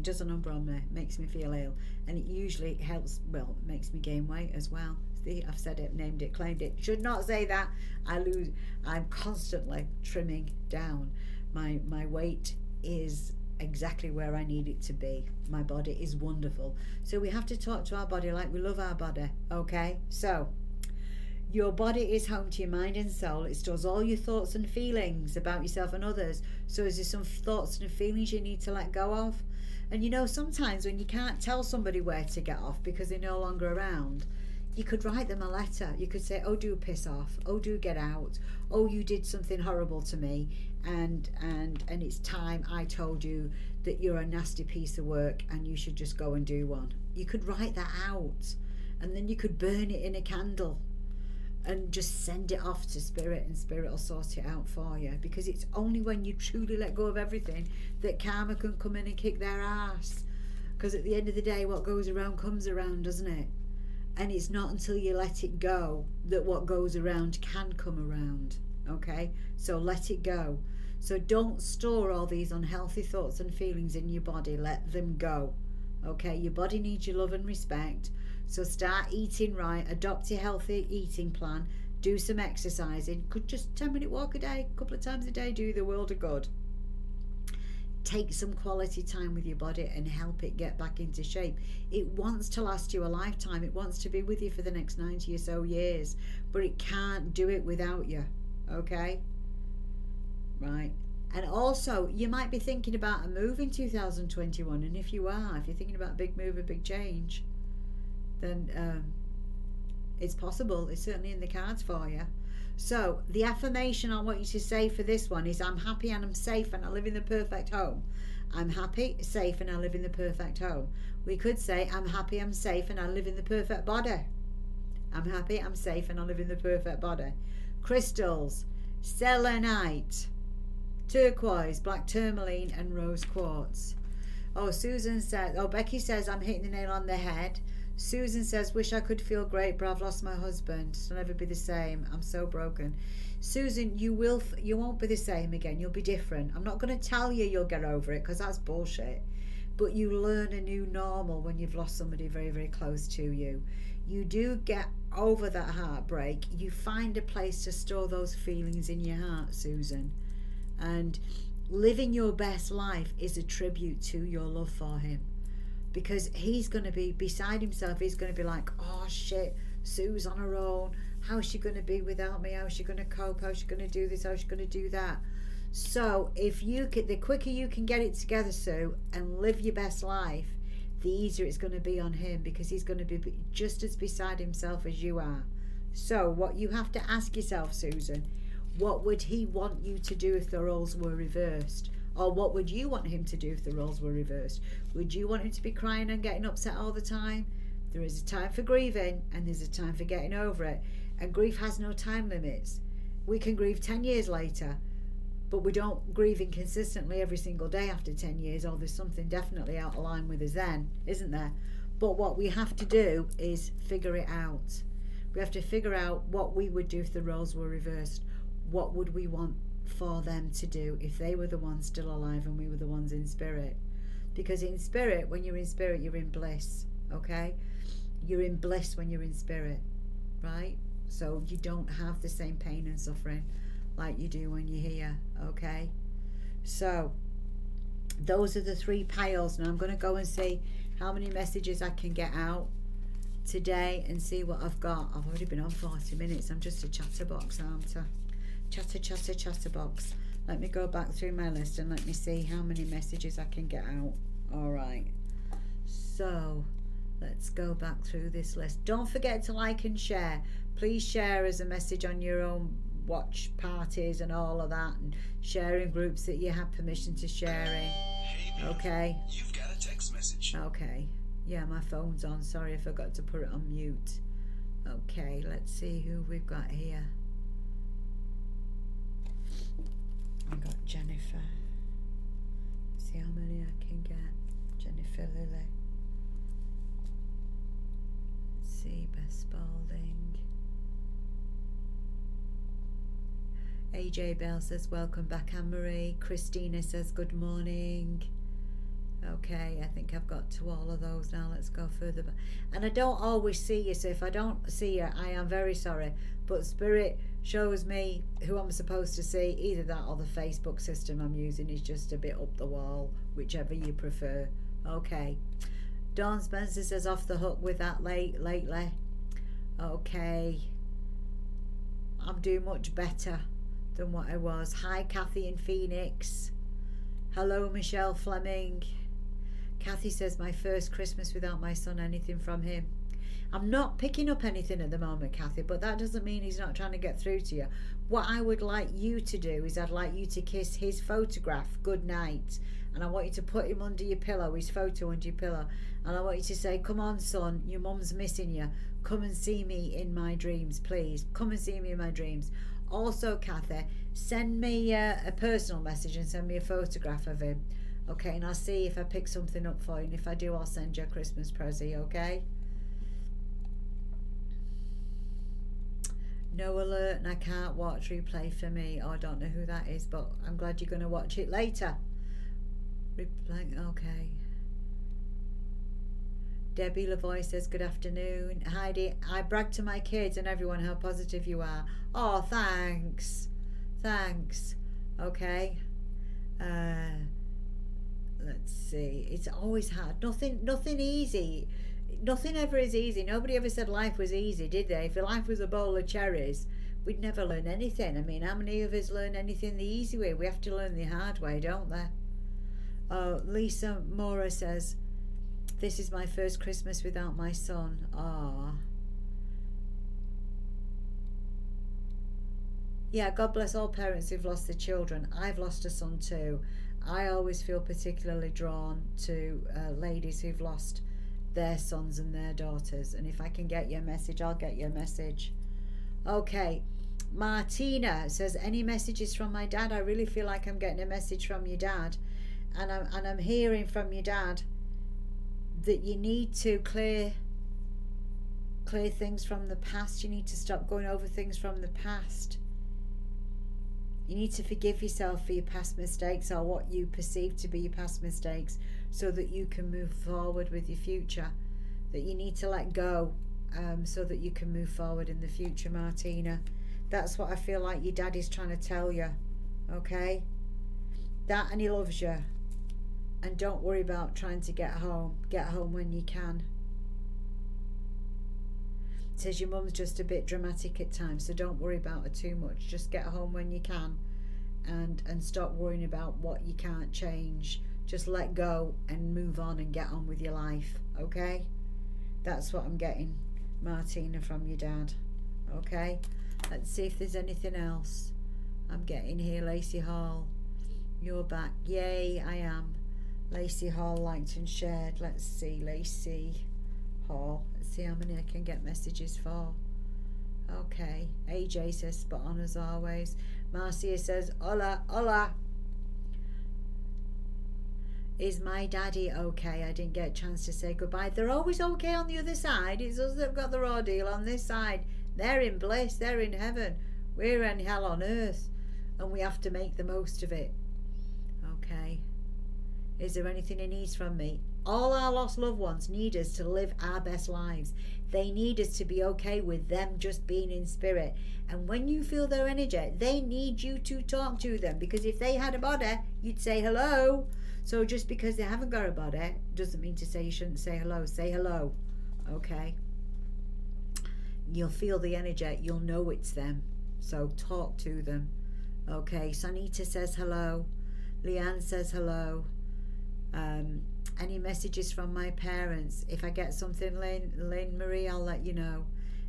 A: does a number on me, makes me feel ill, and it usually helps, well, makes me gain weight as well. See, I've said it, named it, claimed it. Should not say that. I'm constantly trimming down. My weight is exactly where I need it to be. My body is wonderful. So we have to talk to our body like we love our body. Okay, so your body is home to your mind and soul. It stores all your thoughts and feelings about yourself and others. So is there some thoughts and feelings you need to let go of? And you know, sometimes when you can't tell somebody where to get off because they're no longer around, you could write them a letter. You could say, oh, do piss off. Oh, do get out. Oh, you did something horrible to me, and it's time I told you that you're a nasty piece of work and you should just go and do one. You could write that out, and then you could burn it in a candle and just send it off to spirit, and spirit will sort it out for you. Because it's only when you truly let go of everything that karma can come in and kick their ass. Because at the end of the day, what goes around comes around, doesn't it? And it's not until you let it go that what goes around can come around. Okay, so let it go. So don't store all these unhealthy thoughts and feelings in your body. Let them go. Okay, your body needs your love and respect. So start eating right, adopt a healthy eating plan, do some exercising. Could just 10-minute walk a day, a couple of times a day, do the world a good. Take some quality time with your body and help it get back into shape. It wants to last you a lifetime. It wants to be with you for the next 90 or so years, but it can't do it without you. Okay? Right. And also, you might be thinking about a move in 2021, and if you're thinking about a big move, a big change, then it's possible. It's certainly in the cards for you. So the affirmation I want you to say for this one is, I'm happy and I'm safe and I live in the perfect home. I'm happy, safe, and I live in the perfect home. We could say, I'm happy, I'm safe, and I live in the perfect body. I'm happy, I'm safe, and I live in the perfect body. Crystals: selenite, turquoise, black tourmaline, and rose quartz. Oh, Becky says, I'm hitting the nail on the head. Susan says, wish I could feel great, but I've lost my husband. It'll never be the same. I'm so broken. Susan, you won't be the same again. You'll be different. I'm not going to tell you you'll get over it, because that's bullshit. But you learn a new normal when you've lost somebody very, very close to you. You do get over that heartbreak. You find a place to store those feelings in your heart, Susan. And living your best life is a tribute to your love for him. Because he's going to be beside himself. He's going to be like, oh shit, Sue's on her own. How's she going to be without me? How's she going to cope? How's she going to do this? How's she going to do that? So if you could, the quicker you can get it together, Sue, and live your best life, the easier it's going to be on him, because he's going to be just as beside himself as you are. So what you have to ask yourself, Susan, what would he want you to do if the roles were reversed? Or what would you want him to do if the roles were reversed? Would you want him to be crying and getting upset all the time? There is a time for grieving and there's a time for getting over it. And grief has no time limits. We can grieve 10 years later, but we don't grieve inconsistently every single day after 10 years, or there's something definitely out of line with us then, isn't there? But what we have to do is figure it out. We have to figure out what we would do if the roles were reversed. What would we want for them to do if they were the ones still alive and we were the ones in spirit? Because in spirit, when you're in spirit, you're in bliss, okay? You're in bliss when you're in spirit, right? So you don't have the same pain and suffering like you do when you're here, okay? So those are the 3 piles. Now I'm going to go and see how many messages I can get out today and see what I've got. I've already been on 40 minutes. I'm just a chatterbox, aren't I? Chatterbox. Let me go back through my list and let me see how many messages I can get out. All right. So let's go back through this list. Don't forget to like and share. Please share as a message on your own watch parties and all of that, and share in groups that you have permission to share in. Okay.
B: You've got a text message.
A: Okay. Yeah, my phone's on. Sorry, I forgot to put it on mute. Okay, let's see who we've got here. I got Jennifer. See how many I can get. Jennifer Lily. Let's see, Beth Spalding. AJ Bell says welcome back, Anne-Marie. Christina says good morning. Okay, I think I've got to all of those now. Let's go further back. And I don't always see you, so if I don't see you, I am very sorry. But Spirit shows me who I'm supposed to see. Either that or the Facebook system I'm using is just a bit up the wall, whichever you prefer. Okay. Dawn Spencer says off the hook with that lately. Okay. I'm doing much better than what I was. Hi, Kathy in Phoenix. Hello, Michelle Fleming. Kathy says, my first Christmas without my son, anything from him? I'm not picking up anything at the moment, Kathy, but that doesn't mean he's not trying to get through to you. What I would like you to do is I'd like you to kiss his photograph good night, and I want you to put him under your pillow, his photo under your pillow, and I want you to say, come on, son, your mum's missing you. Come and see me in my dreams, please. Come and see me in my dreams. Also, Kathy, send me a personal message and send me a photograph of him. Okay, and I'll see if I pick something up for you. And if I do, I'll send you a Christmas present, okay? No alert, and I can't watch replay for me. Oh, I don't know who that is, but I'm glad you're going to watch it later. Replay, okay. Debbie Lavoie says, good afternoon. Heidi, I brag to my kids and everyone how positive you are. Oh, thanks. Thanks. Okay. Let's see. It's always hard. Nothing easy. Nothing ever is easy. Nobody ever said life was easy, did they? If life was a bowl of cherries, we'd never learn anything. I mean, how many of us learn anything the easy way? We have to learn the hard way, don't they? Oh, Lisa Mora says, this is my first Christmas without my son. Ah. Yeah, God bless all parents who've lost their children. I've lost a son too. I always feel particularly drawn to ladies who've lost their sons and their daughters. And if I can get your message, I'll get your message. Okay. Martina says, any messages from my dad? I really feel like I'm getting a message from your dad. And I'm hearing from your dad that you need to clear things from the past. You need to stop going over things from the past. You need to forgive yourself for your past mistakes, or what you perceive to be your past mistakes, so that you can move forward with your future. That you need to let go so that you can move forward in the future, Martina. That's what I feel like your daddy's trying to tell you. Okay? That, and he loves you. And don't worry about trying to get home. Get home when you can. It says your mum's just a bit dramatic at times, so don't worry about her too much. Just get home when you can, and stop worrying about what you can't change. Just let go and move on and get on with your life, okay? That's what I'm getting, Martina, from your dad, okay? Let's see if there's anything else I'm getting here. Lacey Hall, you're back. Yay, I am. Lacey Hall liked and shared. Let's see, Lacey Hall. Let's see how many I can get messages for. Okay, AJ says spot on as always. Marcia says hola, hola. Is my daddy okay? I didn't get a chance to say goodbye. They're always okay on the other side. It's us that have got the ordeal on this side. They're in bliss, they're in heaven. We're in hell on earth, and we have to make the most of it. Okay. Is there anything he needs from me? All our lost loved ones need us to live our best lives. They need us to be okay with them just being in spirit. And when you feel their energy, they need you to talk to them, because if they had a body, you'd say hello. So just because they haven't got a body doesn't mean to say you shouldn't say hello. Say hello, okay? You'll feel the energy. You'll know it's them. So talk to them, okay? Sanita says hello. Leanne says hello. Any messages from my parents? If I get something, Lynn Marie, I'll let you know.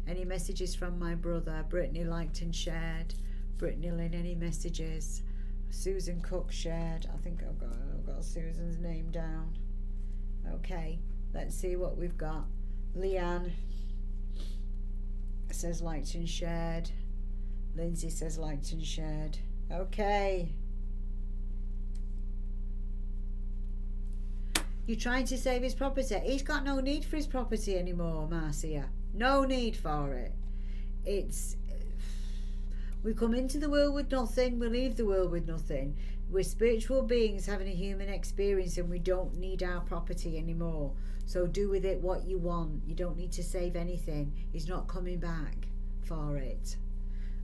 A: Any messages from my brother? Brittany liked and shared. Brittany Lynn, any messages? Susan Cook shared. I think I've got Susan's name down. Okay, let's see what we've got. Leanne says liked and shared. Lindsay says liked and shared. Okay. You're trying to save his property. He's got no need for his property anymore, Marcia. No need for it. We come into the world with nothing, we leave the world with nothing. We're spiritual beings having a human experience, and we don't need our property anymore. So do with it what you want. You don't need to save anything. He's not coming back for it.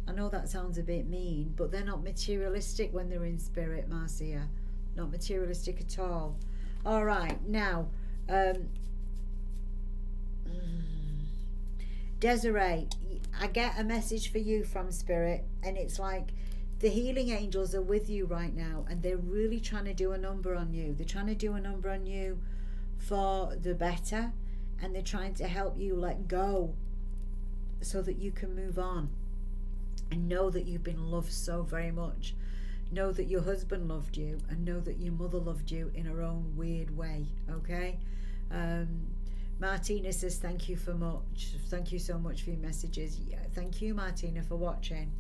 A: I know that sounds a bit mean, but they're not materialistic when they're in spirit, Marcia. Not materialistic at all. All right, now, Desiree, I get a message for you from Spirit, and it's like the healing angels are with you right now, and they're really trying to do a number on you. They're trying to do a number on you for the better, and they're trying to help you let go so that you can move on and know that you've been loved so very much. Know that your husband loved you, and know that your mother loved you in her own weird way, okay? Martina says thank you for much. Thank you so much for your messages. Yeah, thank you, Martina, for watching.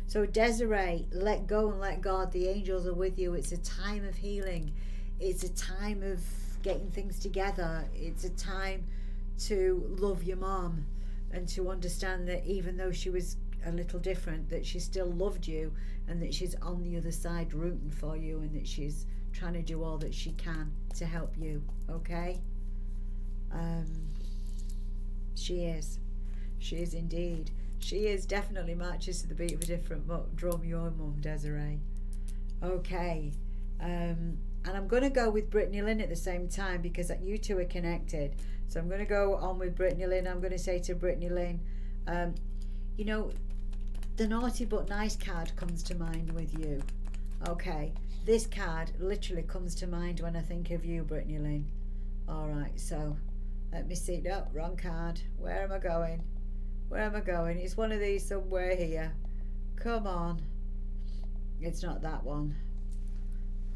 A: So Desiree, let go and let God. The angels are with you. It's a time of healing. It's a time of getting things together. It's a time to love your mom and to understand that even though she was a little different, that she still loved you, and that she's on the other side rooting for you, and that she's trying to do all that she can to help you, okay? She is indeed. She is definitely matches to the beat of a different drum, your mum, Desiree. Okay, and I'm going to go with Brittany Lynn at the same time, because you two are connected. So I'm going to go on with Brittany Lynn. I'm going to say to Brittany Lynn, you know, the naughty but nice card comes to mind with you. Okay, this card literally comes to mind when I think of you, Brittany Lynn. Alright, so let me see. No, wrong card. Where am I going? Where am I going? It's one of these somewhere here. Come on. It's not that one.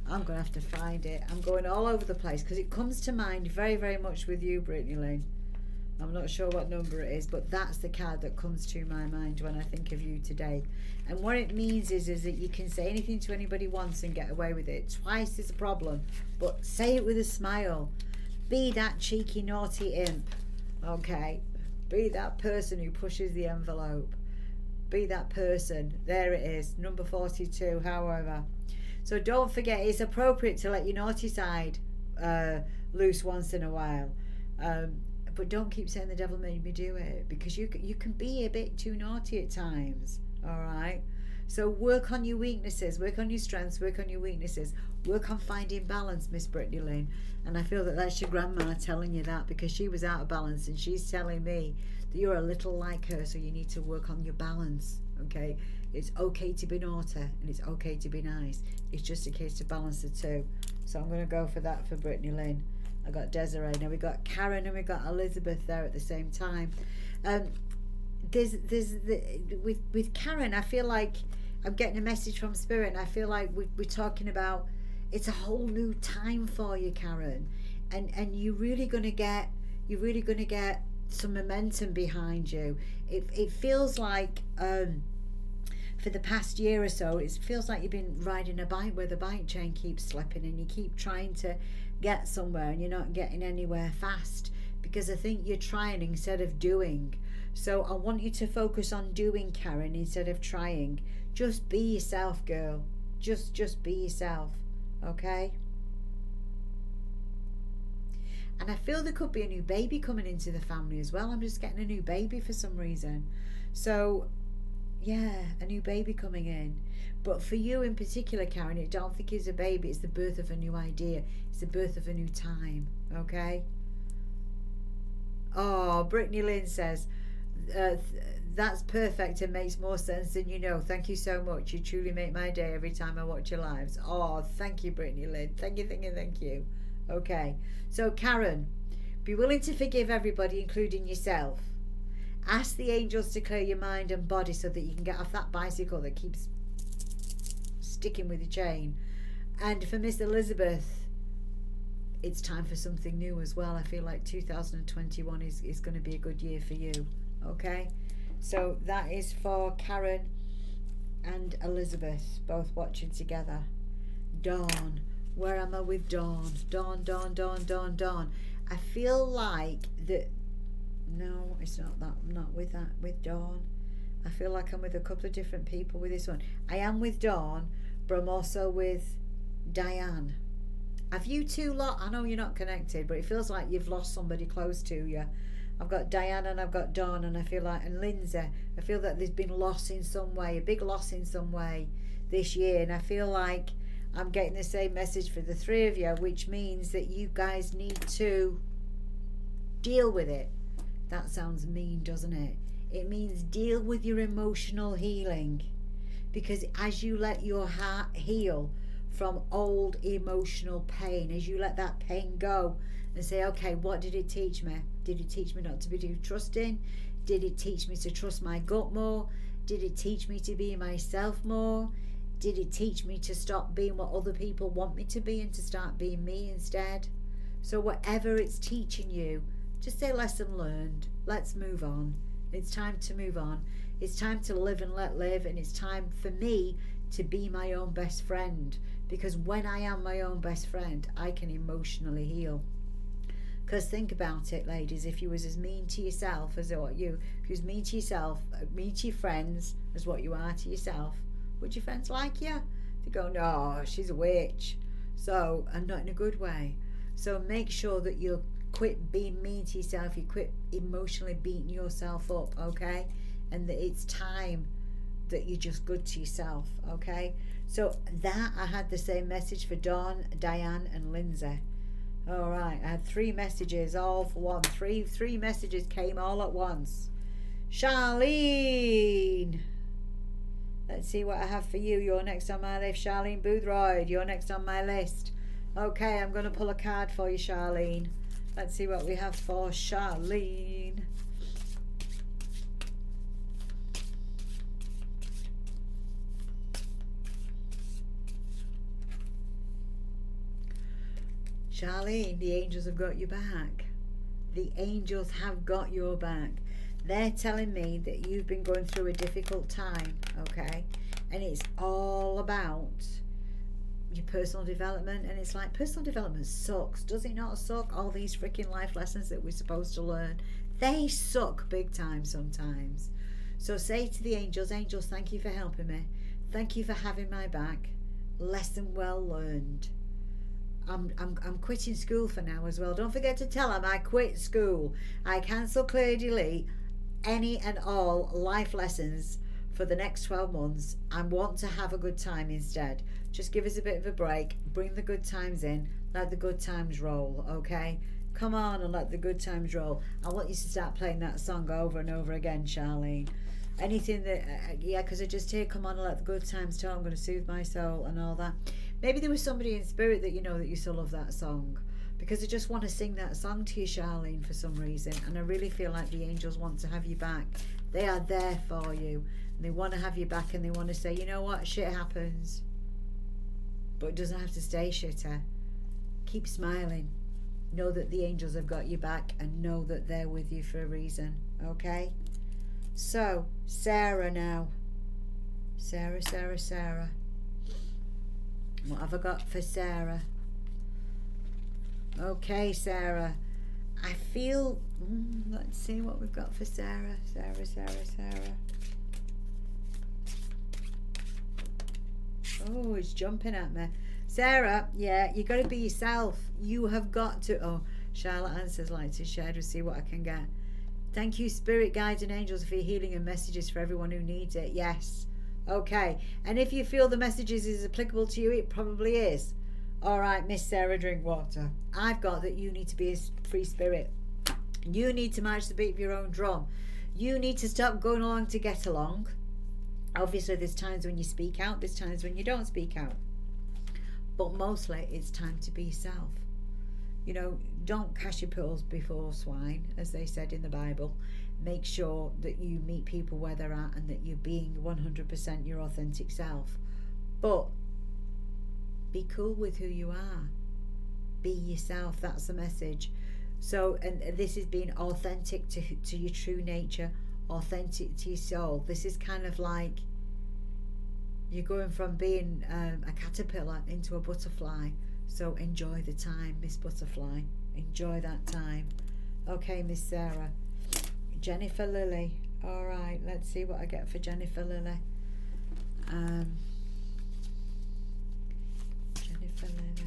A: I'm going to have to find it. I'm going all over the place because it comes to mind very, very much with you, Brittany Lynn. I'm not sure what number it is, but that's the card that comes to my mind when I think of you today. And what it means is that you can say anything to anybody once and get away with it. Twice is a problem, but say it with a smile. Be that cheeky, naughty imp, okay? Be that person who pushes the envelope. Be that person. There it is, number 42, however. So don't forget, it's appropriate to let your naughty side loose once in a while. But don't keep saying the devil made me do it, because you can be a bit too naughty at times, all right? So work on your weaknesses, work on your strengths, work on your weaknesses, work on finding balance, Miss Brittany Lynn. And I feel that that's your grandma telling you that, because she was out of balance, and she's telling me that you're a little like her, so you need to work on your balance, okay? It's okay to be naughty, and it's okay to be nice. It's just a case to balance the two. So I'm going to go for that for Brittany Lynn. I got Desiree. Now we got Karen and we got Elizabeth there at the same time. With Karen, I feel like I'm getting a message from Spirit, and I feel like we're talking about it's a whole new time for you, Karen, and you're really gonna get some momentum behind you. It feels like for the past year or so, it feels like you've been riding a bike where the bike chain keeps slipping and you keep trying to get somewhere and you're not getting anywhere fast, because I think you're trying instead of doing. So I want you to focus on doing, Karen, instead of trying. Just be yourself, girl. Just be yourself, okay? And I feel there could be a new baby coming into the family as well. I'm just getting a new baby for some reason. So yeah, a new baby coming in. But for you in particular, Karen, I don't think it's a baby. It's the birth of a new idea. It's the birth of a new time, okay? Oh, Brittany Lynn says, that's perfect and makes more sense than you know. Thank you so much. You truly make my day every time I watch your lives. Oh, thank you, Brittany Lynn. Thank you. Okay, so Karen, be willing to forgive everybody, including yourself. Ask the angels to clear your mind and body so that you can get off that bicycle that keeps sticking with your chain. And for Miss Elizabeth, it's time for something new as well. I feel like 2021 is going to be a good year for you. Okay, so that is for Karen and Elizabeth, both watching together. Dawn, where am I with Dawn? Dawn. I feel like that. No, it's not that. I'm not with that. With Dawn, I feel like I'm with a couple of different people with this one. I am with Dawn, but I'm also with Diane. Have you two lot? I know you're not connected, but it feels like you've lost somebody close to you. I've got Diane and I've got Dawn, and I feel like, and Lindsay, I feel that there's been loss in some way, a big loss in some way this year, and I feel like I'm getting the same message for the three of you, which means that you guys need to deal with it. That sounds mean, doesn't it? It means deal with your emotional healing, because as you let your heart heal from old emotional pain, as you let that pain go and say, okay, what did it teach me? Did it teach me not to be too trusting? Did it teach me to trust my gut more? Did it teach me to be myself more? Did it teach me to stop being what other people want me to be and to start being me instead? So whatever it's teaching you, just say lesson learned. Let's move on. It's time to move on. It's time to live and let live, and it's time for me to be my own best friend, because when I am my own best friend, I can emotionally heal. Because think about it, ladies, if you was as mean to yourself as what if you was mean to yourself, mean to your friends as what you are to yourself, would your friends like you? They go, no, she's a witch. So, and not in a good way. So make sure that you quit being mean to yourself, you quit emotionally beating yourself up, okay? And that it's time that you're just good to yourself, okay? So that, I had the same message for Dawn, Diane and Lindsay. All right, I had three messages all for one. Three messages came all at once. Charlene, let's see what I have for you. You're next on my list. Charlene Boothroyd, you're next on my list. Okay, I'm going to pull a card for you, Charlene. Let's see what we have for Charlene. Charlene, the angels have got your back. The angels have got your back. They're telling me that you've been going through a difficult time, okay? And it's all about your personal development, and it's like, personal development sucks. Does it not suck? All these freaking life lessons that we're supposed to learn, they suck big time sometimes. So say to the angels, angels, thank you for helping me. Thank you for having my back. Lesson well learned. I'm quitting school for now as well. Don't forget to tell them I quit school. I cancel, clear, delete any and all life lessons for the next 12 months and want to have a good time instead. Just give us a bit of a break. Bring the good times in. Let the good times roll, okay? Come on and let the good times roll. I want you to start playing that song over and over again, Charlene. Anything that, yeah, because I just hear, come on and let the good times tell. I'm going to soothe my soul and all that. Maybe there was somebody in spirit that you know that used to love that song, because I just want to sing that song to you, Charlene, for some reason. And I really feel like the angels want to have you back. They are there for you. And they want to have you back, and they want to say, you know what, shit happens. But it doesn't have to stay shitter. Keep smiling. Know that the angels have got you back, and know that they're with you for a reason. Okay? So, Sarah now. Sarah. What have I got for Sarah? Okay, Sarah. I feel... let's see what we've got for Sarah. Sarah. Oh, it's jumping at me. Sarah, yeah, you got to be yourself. You have got to... Oh, Charlotte answers like to share to see what I can get. Thank you, spirit guides and angels, for your healing and messages for everyone who needs it. Yes. Okay. And if you feel the messages is applicable to you, it probably is. All right, Miss Sarah, drink water. I've got that you need to be a free spirit. You need to match the beat of your own drum. You need to stop going along to get along. Obviously, there's times when you speak out. There's times when you don't speak out. But mostly, it's time to be yourself. You know, don't cast your pearls before swine, as they said in the Bible. Make sure that you meet people where they're at and that you're being 100% your authentic self. But be cool with who you are. Be yourself. That's the message. So, and this is being authentic to your true nature, authentic to your soul. This is kind of like you're going from being a caterpillar into a butterfly. So enjoy the time, Miss Butterfly. Enjoy that time. Okay, Miss Sarah. Jennifer Lily. All right, let's see what I get for Jennifer Lily. Jennifer Lily.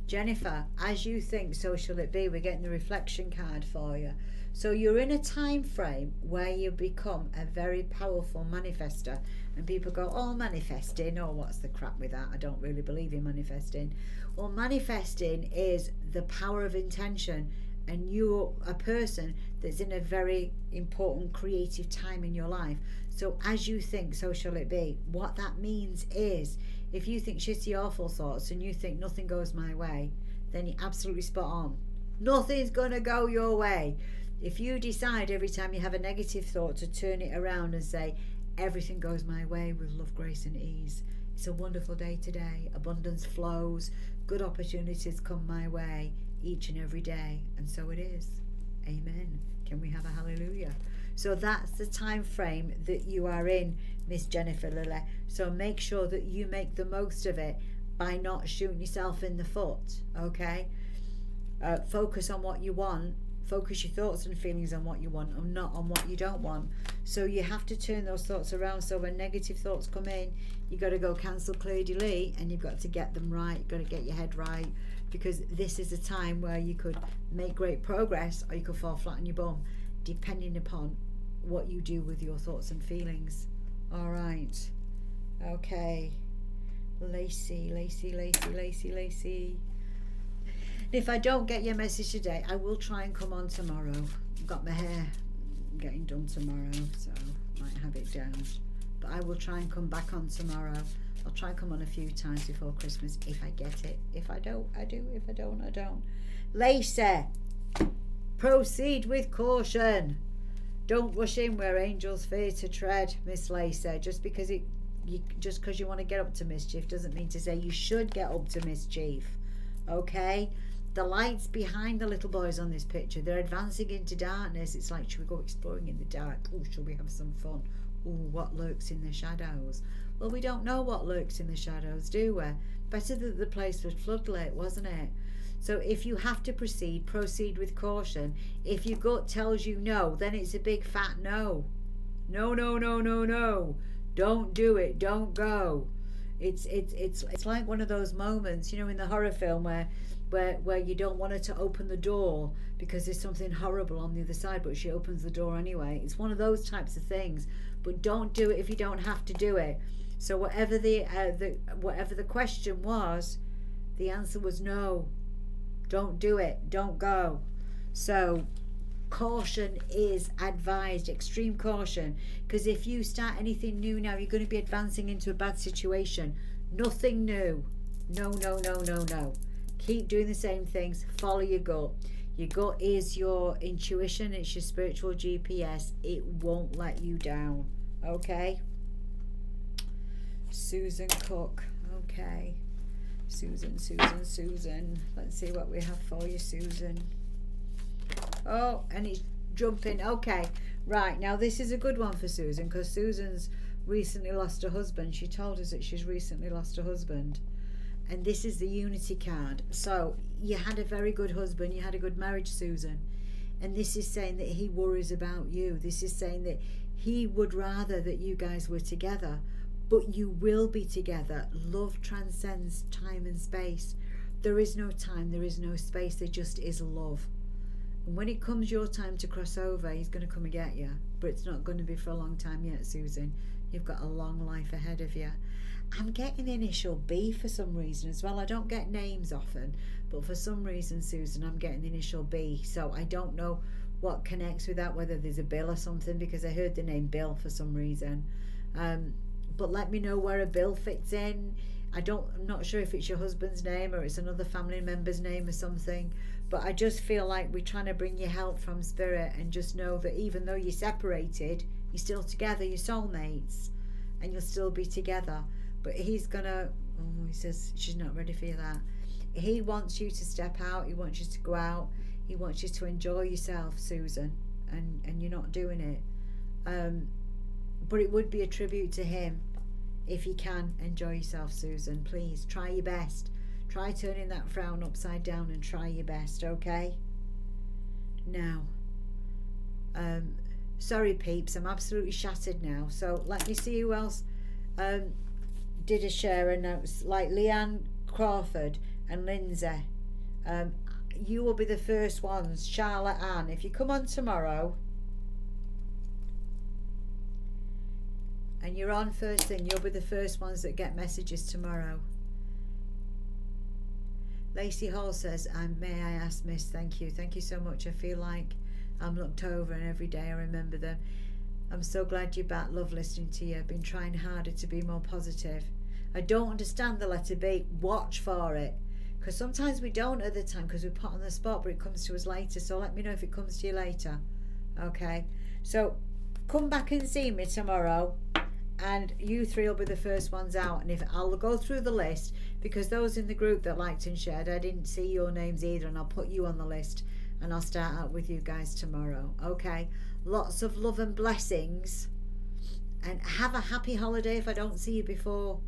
A: Jennifer, as you think, so shall it be. We're getting the reflection card for you. So you're in a time frame where you become a very powerful manifester, and people go, oh, manifesting, oh, what's the crap with that? I don't really believe in manifesting. Well, manifesting is the power of intention, and you're a person that's in a very important creative time in your life. So as you think, so shall it be. What that means is, if you think shitty, awful thoughts and you think nothing goes my way, then you're absolutely spot on. Nothing's going to go your way. If you decide every time you have a negative thought to turn it around and say, everything goes my way with love, grace and ease. It's a wonderful day today. Abundance flows. Good opportunities come my way each and every day. And so it is. Amen. Can we have a hallelujah? So that's the time frame that you are in, Miss Jennifer Lily. So make sure that you make the most of it by not shooting yourself in the foot. Okay? Focus on what you want. Focus your thoughts and feelings on what you want and not on what you don't want. So you have to turn those thoughts around. So when negative thoughts come in, you got to go cancel, clear, delete, and you've got to get them right. You've got to get your head right, because this is a time where you could make great progress or you could fall flat on your bum, depending upon what you do with your thoughts and feelings. All right. Okay. Lacey. If I don't get your message today, I will try and come on tomorrow. I've got my hair getting done tomorrow, so might have it down. But I will try and come back on tomorrow. I'll try and come on a few times before Christmas if I get it. If I don't, I do. If I don't, I don't. Lacey, proceed with caution. Don't rush in where angels fear to tread, Miss Lacey. Just because you want to get up to mischief doesn't mean to say you should get up to mischief. Okay? The light's behind the little boys on this picture. They're advancing into darkness. It's like, should we go exploring in the dark? Oh, shall we have some fun? Oh, what lurks in the shadows? Well, we don't know what lurks in the shadows, do we? Better that the place was floodlit, wasn't it? So if you have to proceed with caution. If your gut tells you no, then it's a big fat no. No. Don't do it. Don't go. It's like one of those moments, in the horror film where you don't want her to open the door because there's something horrible on the other side, but she opens the door anyway. It's one of those types of things. But don't do it if you don't have to do it. So whatever the question was, the answer was no. Don't do it. Don't go. So caution is advised, extreme caution, because if you start anything new now, you're going to be advancing into a bad situation. Nothing new. No. Keep doing the same things. Follow your gut. Your gut is your intuition. It's your spiritual GPS. It won't let you down. Okay? Susan Cook. Okay. Susan. Let's see what we have for you, Susan. Oh, and it's jumping. Okay, right. Now this is a good one for Susan, because Susan's recently lost her husband. She told us that she's recently lost her husband. And this is the Unity card. So you had a very good husband. You had a good marriage, Susan. And this is saying that he worries about you. This is saying that he would rather that you guys were together. But you will be together. Love transcends time and space. There is no time. There is no space. There just is love. And when it comes your time to cross over, he's going to come and get you. But it's not going to be for a long time yet, Susan. You've got a long life ahead of you. I'm getting the initial B for some reason as well. I don't get names often, but for some reason, Susan, I'm getting the initial B. So I don't know what connects with that, whether there's a Bill or something, because I heard the name Bill for some reason. But let me know where a Bill fits in. I'm not sure if it's your husband's name or it's another family member's name or something, but I just feel like we're trying to bring you help from spirit, and just know that even though you're separated, you're still together, you're soulmates, and you'll still be together. But he's gonna, he says she's not ready for that. He wants you to step out, he wants you to go out, he wants you to enjoy yourself, Susan, and you're not doing it. But it would be a tribute to him. If you can, enjoy yourself, Susan. Please try your best. Try turning that frown upside down and try your best, okay? Now, sorry peeps, I'm absolutely shattered now. So let me see who else did a share, and it's like Leanne Crawford and Lindsay. You will be the first ones. Charlotte Ann, if you come on tomorrow and you're on first thing, you'll be the first ones that get messages tomorrow. Lacey Hall says, may I ask, miss? Thank you so much. I feel like I'm looked over, and every day I remember them. I'm so glad you're back. Love listening to you. I've been trying harder to be more positive. I don't understand the letter B. Watch for it, because sometimes we don't at the time because we put on the spot, but it comes to us later. So let me know if it comes to you later. Okay, so come back and see me tomorrow, and you three will be the first ones out. And if I'll go through the list, because those in the group that liked and shared, I didn't see your names either, and I'll put you on the list, and I'll start out with you guys tomorrow. Okay, lots of love and blessings, and have a happy holiday. If I don't see you before,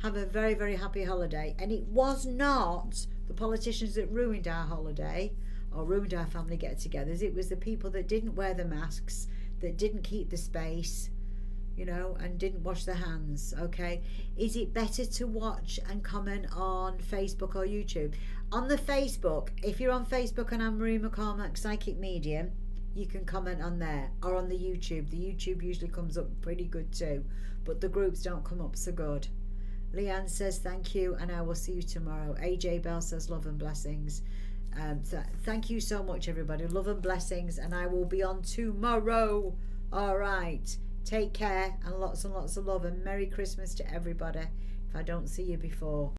A: have a very, very happy holiday. And it was not the politicians that ruined our holiday or ruined our family get-togethers. It was the people that didn't wear the masks, that didn't keep the space, you know, and didn't wash their hands. Okay, is it better to watch and comment on Facebook or YouTube? On the Facebook, if you're on Facebook and I'm Marie McCormack Psychic Medium, you can comment on there, or on the YouTube. The YouTube usually comes up pretty good too, but the groups don't come up so good. Leanne says thank you, and I will see you tomorrow. AJ Bell says love and blessings. Thank you so much, everybody. Love and blessings, and I will be on tomorrow. All right, take care, and lots of love, and Merry Christmas to everybody if I don't see you before.